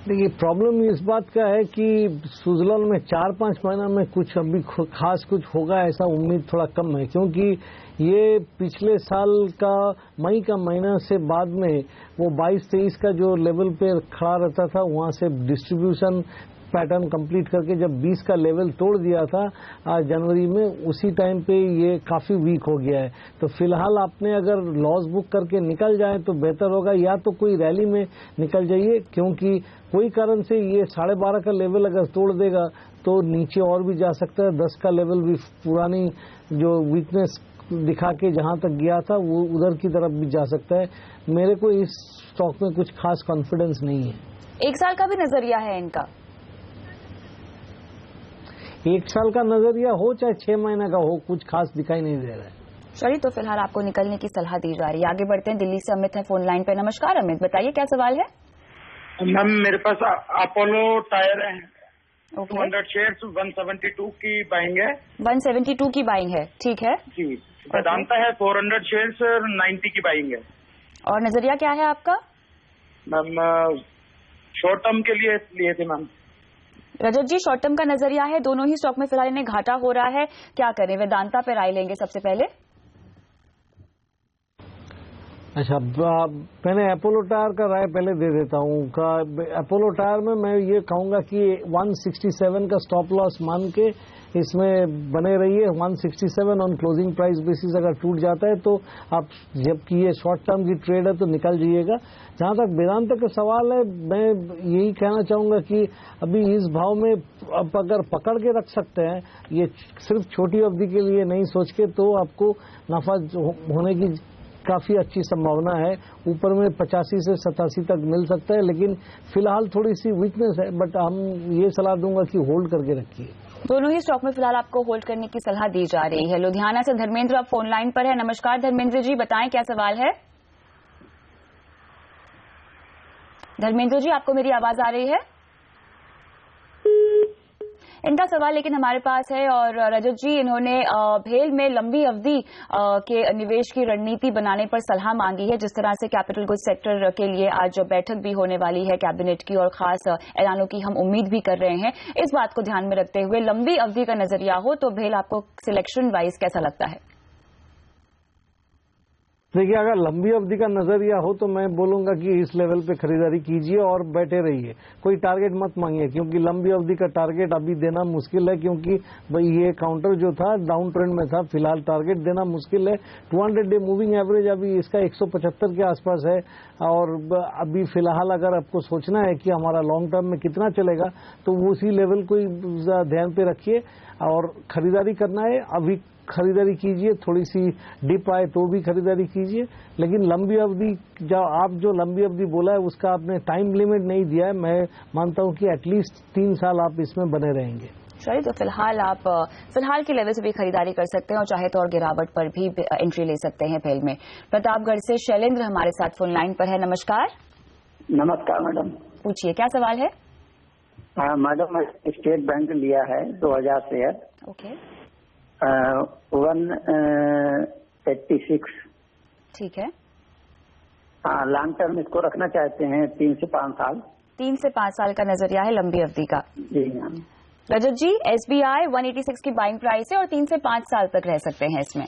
देखिए, प्रॉब्लम इस बात का है कि सुजलॉन में 4-5 महीना में कुछ अभी खास कुछ होगा ऐसा उम्मीद थोड़ा कम है, क्योंकि ये पिछले साल का मई का महीना से बाद में वो 22-23 का जो लेवल पे खड़ा रहता था, वहां से डिस्ट्रीब्यूशन पैटर्न कंप्लीट करके जब 20 का लेवल तोड़ दिया था जनवरी में, उसी टाइम पे ये काफी वीक हो गया है। तो फिलहाल आपने अगर लॉस बुक करके निकल जाए तो बेहतर होगा, या तो कोई रैली में निकल जाइए, क्योंकि कोई कारण से ये 12.5 का लेवल अगर तोड़ देगा तो नीचे और भी जा सकता है। 10 का लेवल भी पुरानी जो वीकनेस दिखा के जहां तक गया था वो उधर की तरफ भी जा सकता है। मेरे को इस स्टॉक में कुछ खास कॉन्फिडेंस नहीं है। 1 साल का भी नजरिया है इनका? 1 साल का नजरिया हो चाहे 6 महीने का हो, कुछ खास दिखाई नहीं दे रहा है। चलिए, तो फिलहाल आपको निकलने की सलाह दी जा रही है। आगे बढ़ते हैं, दिल्ली से अमित है फोन लाइन पे। नमस्कार अमित, बताइए क्या सवाल है? मैम, मेरे पास अपोलो टायर है, 200 शेयर्स 172 की बाइंग है। 172 की बाइंग है, ठीक है जी। वेदांता है 400 शेयर्स 90 की बाइंग है। और नजरिया क्या है आपका? मैम, शॉर्ट टर्म के लिए थे मैम। रजत जी, शॉर्ट टर्म का नजरिया है, दोनों ही स्टॉक में फिलहाल इन्हें घाटा हो रहा है, क्या करें? वेदांता पे राय लेंगे सबसे पहले। अच्छा, मैंने अपोलो टायर का राय पहले दे देता हूँ। अपोलो टायर में मैं ये कहूँगा कि 167 का स्टॉप लॉस मान के इसमें बने रहिए। 167 ऑन क्लोजिंग प्राइस बेसिस अगर टूट जाता है तो आप, जबकि ये शॉर्ट टर्म की ट्रेड है, तो निकल जाइएगा। जहाँ तक वेदांत का सवाल है, मैं यही कहना चाहूँगा कि अभी इस भाव में आप अगर पकड़ के रख सकते हैं, ये सिर्फ छोटी अवधि के लिए नहीं सोच के, तो आपको नफा होने की काफी अच्छी संभावना है। ऊपर में 85 से 87 तक मिल सकता है, लेकिन फिलहाल थोड़ी सी वीकनेस है। बट हम ये सलाह दूंगा कि होल्ड करके रखिए। दोनों ही स्टॉक में फिलहाल आपको होल्ड करने की सलाह दी जा रही है। लुधियाना से धर्मेंद्र आप फोन लाइन पर है। नमस्कार धर्मेंद्र जी, बताएं क्या सवाल है। धर्मेंद्र जी, आपको मेरी आवाज आ रही है? इनका सवाल लेकिन हमारे पास है। और रजत जी, इन्होंने भेल में लंबी अवधि के निवेश की रणनीति बनाने पर सलाह मांगी है। जिस तरह से कैपिटल गुड्स सेक्टर के लिए आज बैठक भी होने वाली है कैबिनेट की, और खास ऐलानों की हम उम्मीद भी कर रहे हैं। इस बात को ध्यान में रखते हुए लंबी अवधि का नजरिया हो तो भेल आपको सिलेक्शन वाइज कैसा लगता है? देखिए, अगर लंबी अवधि का नजरिया हो तो मैं बोलूंगा कि इस लेवल पे खरीदारी कीजिए और बैठे रहिए। कोई टारगेट मत मांगिए, क्योंकि लंबी अवधि का टारगेट अभी देना मुश्किल है, क्योंकि भाई ये काउंटर जो था डाउन ट्रेंड में था। फिलहाल टारगेट देना मुश्किल है। 200 डे मूविंग एवरेज अभी इसका 175 के आसपास है। और अभी फिलहाल अगर आपको सोचना है कि हमारा लॉन्ग टर्म में कितना चलेगा, तो उसी लेवल को ध्यान पे रखिए और खरीदारी करना है। अभी खरीदारी कीजिए, थोड़ी सी डिप आए तो भी खरीदारी कीजिए, लेकिन लंबी अवधि, आप जो लंबी अवधि बोला है उसका आपने टाइम लिमिट नहीं दिया है। मैं मानता हूं कि एटलीस्ट 3 साल आप इसमें बने रहेंगे। चलिए, तो फिलहाल आप फिलहाल के लेवल से भी खरीदारी कर सकते हैं और चाहे तो और गिरावट पर भी एंट्री ले सकते हैं भेल में। प्रतापगढ़ से शैलेंद्र हमारे साथ फोन लाइन पर है। नमस्कार। नमस्कार मैडम, पूछिए क्या सवाल है। मैडम, स्टेट बैंक लिया है 2000 शेयर। ओके। 186। ठीक है। लॉन्ग टर्म इसको रखना चाहते हैं 3 से 5 साल। 3 से 5 साल का नजरिया है लंबी अवधि का। जी हाँ। रजत जी, SBI 186 की बाइंग प्राइस है और 3 से 5 साल तक रह सकते हैं इसमें।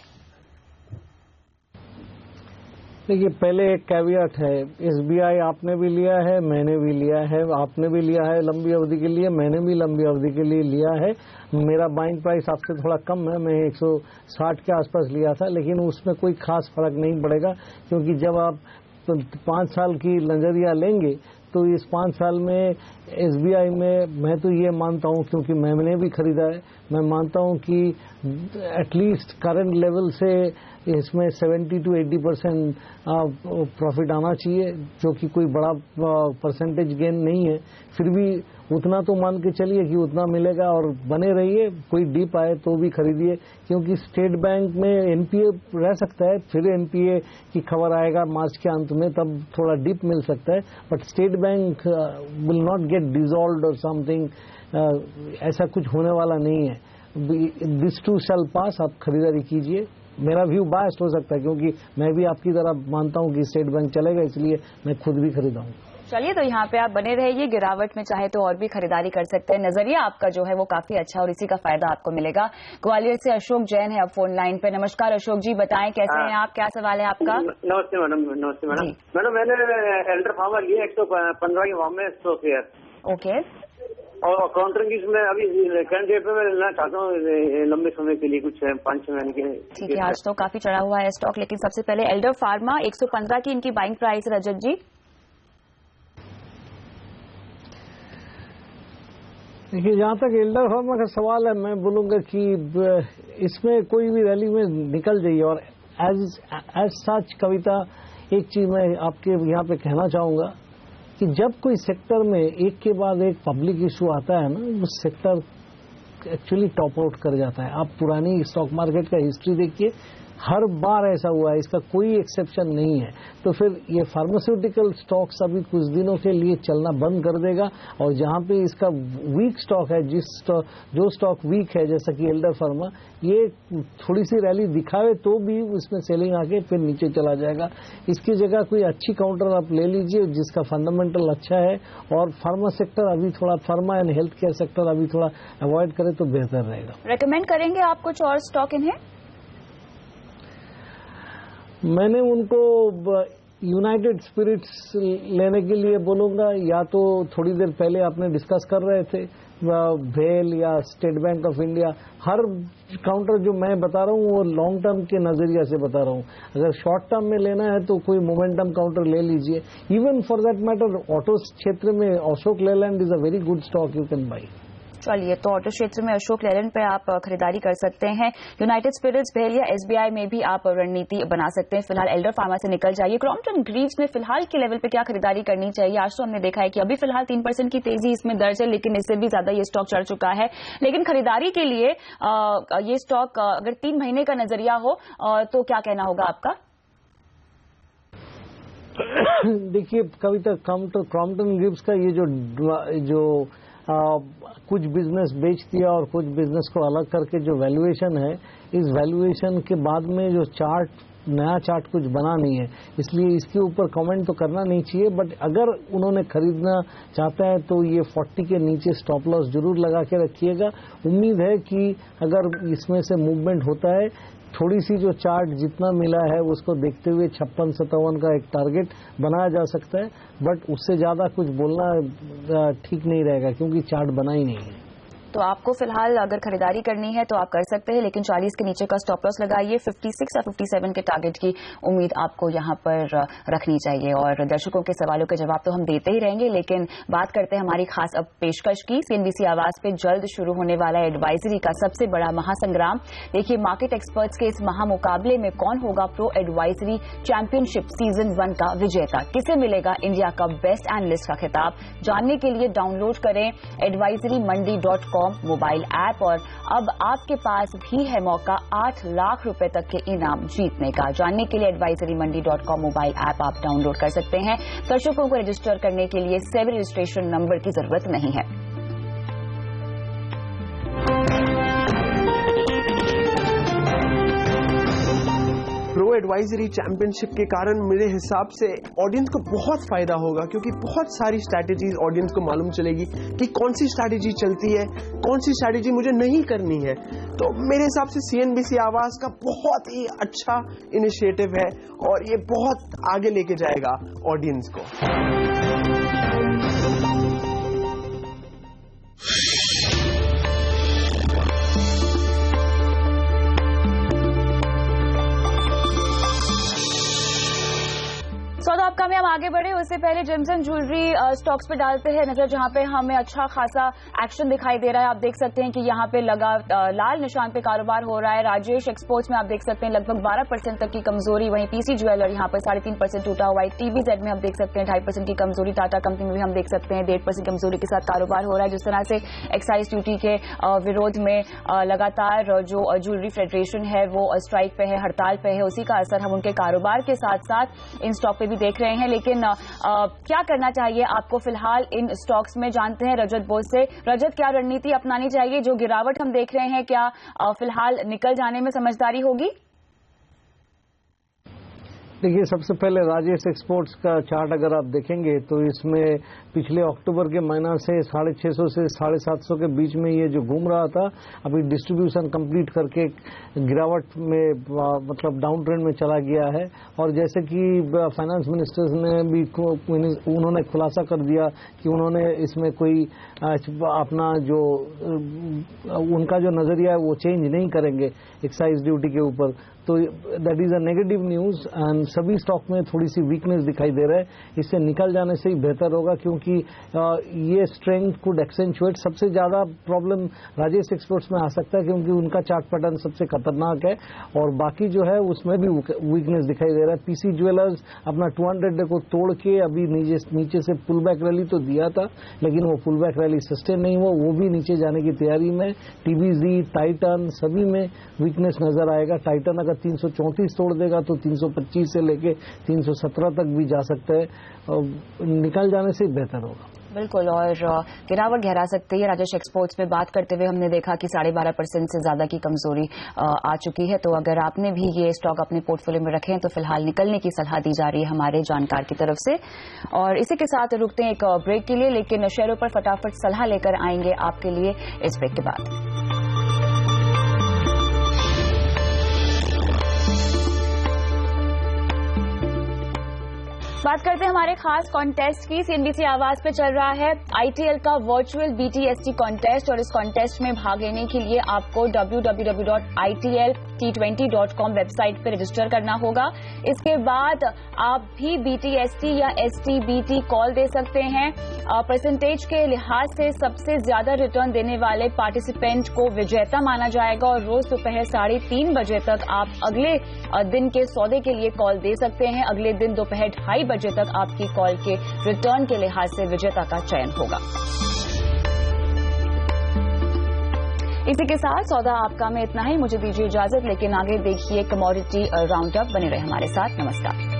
देखिए, पहले एक कैवियट है। SBI आपने भी लिया है, मैंने भी लिया है। आपने भी लिया है लंबी अवधि के लिए, मैंने भी लंबी अवधि के लिए लिया है। मेरा बाइंग प्राइस आपसे थोड़ा कम है, मैं 160 के आसपास लिया था, लेकिन उसमें कोई खास फर्क नहीं पड़ेगा, क्योंकि जब आप 5 साल की नजरिया लेंगे तो इस 5 साल में SBI में मैं तो ये मानता हूँ, क्योंकि मैंने भी खरीदा है, मैं मानता हूँ कि एटलीस्ट करंट लेवल से इसमें 70 to 80% प्रॉफिट आना चाहिए, जो कि कोई बड़ा परसेंटेज गेन नहीं है। फिर भी उतना तो मान के चलिए कि उतना मिलेगा और बने रहिए। कोई डिप आए तो भी खरीदिए, क्योंकि स्टेट बैंक में NPA रह सकता है। फिर NPA की खबर आएगा मार्च के अंत में, तब थोड़ा डिप मिल सकता है। But state bank will not gate dissolved और समथिंग, ऐसा कुछ होने वाला नहीं है। दिस टू शैल पास। आप खरीदारी कीजिए। मेरा व्यू बायस्ड हो सकता है, क्योंकि मैं भी आपकी तरह मानता हूं कि स्टेट बैंक चलेगा, इसलिए मैं खुद भी खरीदा हूं। चलिए, तो यहाँ पे आप बने रहिए। गिरावट में चाहे तो और भी खरीदारी कर सकते हैं। नजरिया आपका जो है वो काफी अच्छा और इसी का फायदा आपको मिलेगा। ग्वालियर से अशोक जैन है अब फोन लाइन पे। नमस्कार अशोक जी, बताएं कैसे हैं आप, क्या सवाल है आपका। नमस्ते मैडम। नमस्ते मैडम। मैडम, मैंने एल्डर फार्मा लिए 115 के भाव में 100 शेयर। ओके। और काउंटरिंग इसमें अभी करंट रेट पे मैं लेना चाहता हूँ लंबे समय के लिए, कुछ 5-6 महीने के। ठीक है, आज तो काफी चढ़ा हुआ है स्टॉक, लेकिन सबसे पहले एल्डर फार्मा 115 की इनकी बाइंग प्राइस है। रजत जी, देखिए, जहाँ तक एल्डर फार्मा का सवाल है, मैं बोलूंगा कि इसमें कोई भी रैली में निकल जाइए। और एज सच कविता, एक चीज मैं आपके यहाँ पे कहना चाहूंगा कि जब कोई सेक्टर में एक के बाद एक पब्लिक इशू आता है ना, वो सेक्टर एक्चुअली टॉप आउट कर जाता है। आप पुरानी स्टॉक मार्केट का हिस्ट्री देखिए, हर बार ऐसा हुआ है, इसका कोई एक्सेप्शन नहीं है। तो फिर ये फार्मास्यूटिकल स्टॉक्स अभी कुछ दिनों के लिए चलना बंद कर देगा। और जहां पे इसका वीक स्टॉक है, जो स्टॉक वीक है, जैसा कि एल्डर फार्मा, ये थोड़ी सी रैली दिखावे तो भी उसमें सेलिंग आके फिर नीचे चला जाएगा। इसकी जगह कोई अच्छी काउंटर आप ले लीजिए जिसका फंडामेंटल अच्छा है। और फार्मा सेक्टर अभी थोड़ा, pharma and health care sector अभी थोड़ा अवॉइड करे तो बेहतर रहेगा। रेकमेंड करेंगे आप कुछ और स्टॉक इन्हें? मैंने उनको यूनाइटेड स्पिरिट्स लेने के लिए बोलूंगा, या तो थोड़ी देर पहले आपने डिस्कस कर रहे थे भेल या state bank of India. Her counter जो मैं बता रहा हूँ वो लॉन्ग टर्म के नजरिया से बता रहा हूँ। अगर शॉर्ट टर्म में लेना है तो कोई मोमेंटम काउंटर ले लीजिए। Even for that matter auto क्षेत्र में Ashok Leyland is a very good stock, you can buy. चलिए, तो ऑटो क्षेत्र में अशोक लेलैंड पे आप खरीदारी कर सकते हैं। यूनाइटेड स्पिरिट्स, भेल या एसबीआई में भी आप रणनीति बना सकते हैं। फिलहाल एल्डर फार्मा से निकल जाइए। क्रॉम्पटन ग्रीव्स में फिलहाल के लेवल पे क्या खरीदारी करनी चाहिए? आज तो हमने देखा है कि अभी फिलहाल 3% की तेजी इसमें दर्ज है, लेकिन इससे भी ज्यादा ये स्टॉक चढ़ चुका है। लेकिन खरीदारी के लिए ये स्टॉक अगर 3 महीने का नजरिया हो तो क्या कहना होगा आपका? देखिए कविता, क्रॉम्पटन ग्रीव्स का ये जो कुछ बिजनेस बेच दिया और कुछ बिजनेस को अलग करके जो वैल्यूएशन है, इस वैल्यूएशन के बाद में जो नया चार्ट कुछ बना नहीं है, इसलिए इसके ऊपर कमेंट तो करना नहीं चाहिए। बट अगर उन्होंने खरीदना चाहते हैं तो ये 40 के नीचे स्टॉप लॉस जरूर लगा के रखिएगा। उम्मीद है कि अगर इसमें से मूवमेंट होता है, थोड़ी सी जो चार्ट जितना मिला है उसको देखते हुए 56-57 का एक टारगेट बनाया जा सकता है। बट उससे ज्यादा कुछ बोलना ठीक नहीं रहेगा क्योंकि चार्ट बना ही नहीं है। तो आपको फिलहाल अगर खरीदारी करनी है तो आप कर सकते हैं, लेकिन 40 के नीचे का स्टॉप लॉस लगाइए। 56 या 57 के टारगेट की उम्मीद आपको यहां पर रखनी चाहिए। और दर्शकों के सवालों के जवाब तो हम देते ही रहेंगे, लेकिन बात करते हैं हमारी खास अब पेशकश की। सीएनबीसी आवाज पे जल्द शुरू होने वाला एडवाइजरी का सबसे बड़ा महासंग्राम। देखिए मार्केट एक्सपर्ट्स के इस महामुकाबले में कौन होगा प्रो एडवाइजरी चैंपियनशिप सीजन 1 का विजेता, किसे मिलेगा इंडिया का बेस्ट एनालिस्ट का खिताब। जानने के लिए डाउनलोड करें advisoryMandi.com मोबाइल ऐप, और अब आपके पास भी है मौका 8 लाख रुपए तक के इनाम जीतने का। जानने के लिए advisoryMandi.com मोबाइल ऐप आप डाउनलोड कर सकते हैं। दर्शकों को रजिस्टर करने के लिए सेवी रजिस्ट्रेशन नंबर की जरूरत नहीं है। प्रो एडवाइजरी चैंपियनशिप के कारण मेरे हिसाब से ऑडियंस को बहुत फायदा होगा, क्योंकि बहुत सारी स्ट्रैटेजीज ऑडियंस को मालूम चलेगी कि कौन सी स्ट्रैटेजी चलती है, कौन सी स्ट्रैटेजी मुझे नहीं करनी है। तो मेरे हिसाब से सीएनबीसी आवाज का बहुत ही अच्छा इनिशिएटिव है और ये बहुत आगे लेके जाएगा ऑडियंस को। सौदा आपका में हम आगे बढ़े उससे पहले जेम्स एंड ज्वेलरी स्टॉक्स पे डालते हैं नजर, जहां पे हमें अच्छा खासा एक्शन दिखाई दे रहा है। आप देख सकते हैं कि यहां पे लगा लाल निशान पे कारोबार हो रहा है। राजेश एक्सपोर्ट्स में आप देख सकते हैं लगभग 12% तक की कमजोरी। वहीं पीसी ज्वेलर यहां पर 3.5% टूटा हुआ है। टीवीजेड में हम देख सकते हैं 2.5% की कमजोरी। टाटा कंपनी में भी हम देख सकते हैं 1.5% कमजोरी के साथ कारोबार हो रहा है। जिस तरह से एक्साइज ड्यूटी के विरोध में लगातार जो ज्वेलरी फेडरेशन है वो स्ट्राइक पे है, हड़ताल पे है, उसी का असर हम उनके कारोबार के साथ साथ इन स्टॉक पे भी देख रहे हैं। लेकिन क्या करना चाहिए आपको फिलहाल इन स्टॉक्स में, जानते हैं रजत बोस से। रजत, क्या रणनीति अपनानी चाहिए? जो गिरावट हम देख रहे हैं, क्या फिलहाल निकल जाने में समझदारी होगी? देखिए सबसे पहले राजेश एक्सपोर्ट्स का चार्ट अगर आप देखेंगे तो इसमें पिछले अक्टूबर के महीना से 650 से 750 के बीच में ये जो घूम रहा था, अभी डिस्ट्रीब्यूशन कंप्लीट करके गिरावट में मतलब डाउन ट्रेंड में चला गया है। और जैसे कि फाइनेंस मिनिस्टर्स ने भी उन्होंने खुलासा कर दिया कि उन्होंने इसमें कोई अपना जो उनका जो नजरिया है वो चेंज नहीं करेंगे एक्साइज ड्यूटी के ऊपर। तो that is a negative news and सभी स्टॉक में थोड़ी सी वीकनेस दिखाई दे रहा है। इससे निकल जाने से ही बेहतर होगा, क्योंकि ये स्ट्रेंथ कुड एक्सेंचुएट। सबसे ज्यादा प्रॉब्लम राजेश एक्सपोर्ट्स में आ सकता है क्योंकि उनका चार्ट पैटर्न सबसे खतरनाक है, और बाकी जो है उसमें भी वीकनेस दिखाई दे रहा है। पीसी ज्वेलर्स अपना 200 डे को तोड़ के अभी नीचे से पुल बैक रैली तो दिया था, लेकिन वो पुल बैक रैली सस्टेन नहीं हुआ, वो भी नीचे जाने की तैयारी में। टीवीजी, टाइटन सभी में वीकनेस नजर आएगा। टाइटन अगर 334 तोड़ देगा तो 325 से लेके 317 तक भी जा सकता है, निकल जाने से बेहतर होगा। बिल्कुल, और गिरावट गहरा सकती है। राजेश एक्सपोर्ट्स में बात करते हुए हमने देखा कि 12.5% से ज्यादा की कमजोरी आ चुकी है। तो अगर आपने भी ये स्टॉक अपने पोर्टफोलियो में रखे हैं तो फिलहाल निकलने की सलाह दी जा रही है हमारे जानकार की तरफ से। और इसी के साथ रुकते हैं एक ब्रेक के लिए, लेकिन शेयरों पर फटाफट सलाह लेकर आएंगे आपके लिए इस ब्रेक के बाद। बात करते हैं हमारे खास कॉन्टेस्ट की। सीएनबीसी आवाज पे चल रहा है आईटीएल का वर्चुअल बीटीएसटी कॉन्टेस्ट और इस कॉन्टेस्ट में भाग लेने के लिए आपको www.itlT20.com वेबसाइट पर रजिस्टर करना होगा। इसके बाद आप भी बीटीएसटी या एसटीबीटी कॉल दे सकते हैं। परसेंटेज के लिहाज से सबसे ज्यादा रिटर्न देने वाले पार्टिसिपेंट को विजेता माना जाएगा और रोज दोपहर 3:30 बजे तक आप अगले दिन के सौदे के लिए कॉल दे सकते हैं। अगले दिन दोपहर 2:30 बजे तक आपकी कॉल के रिटर्न के लिहाज से विजेता का चयन होगा। इसी के साथ सौदा आपका में इतना ही। मुझे दीजिए इजाजत, लेकिन आगे देखिए कमोडिटी राउंड अप। बने रहे हमारे साथ। नमस्कार।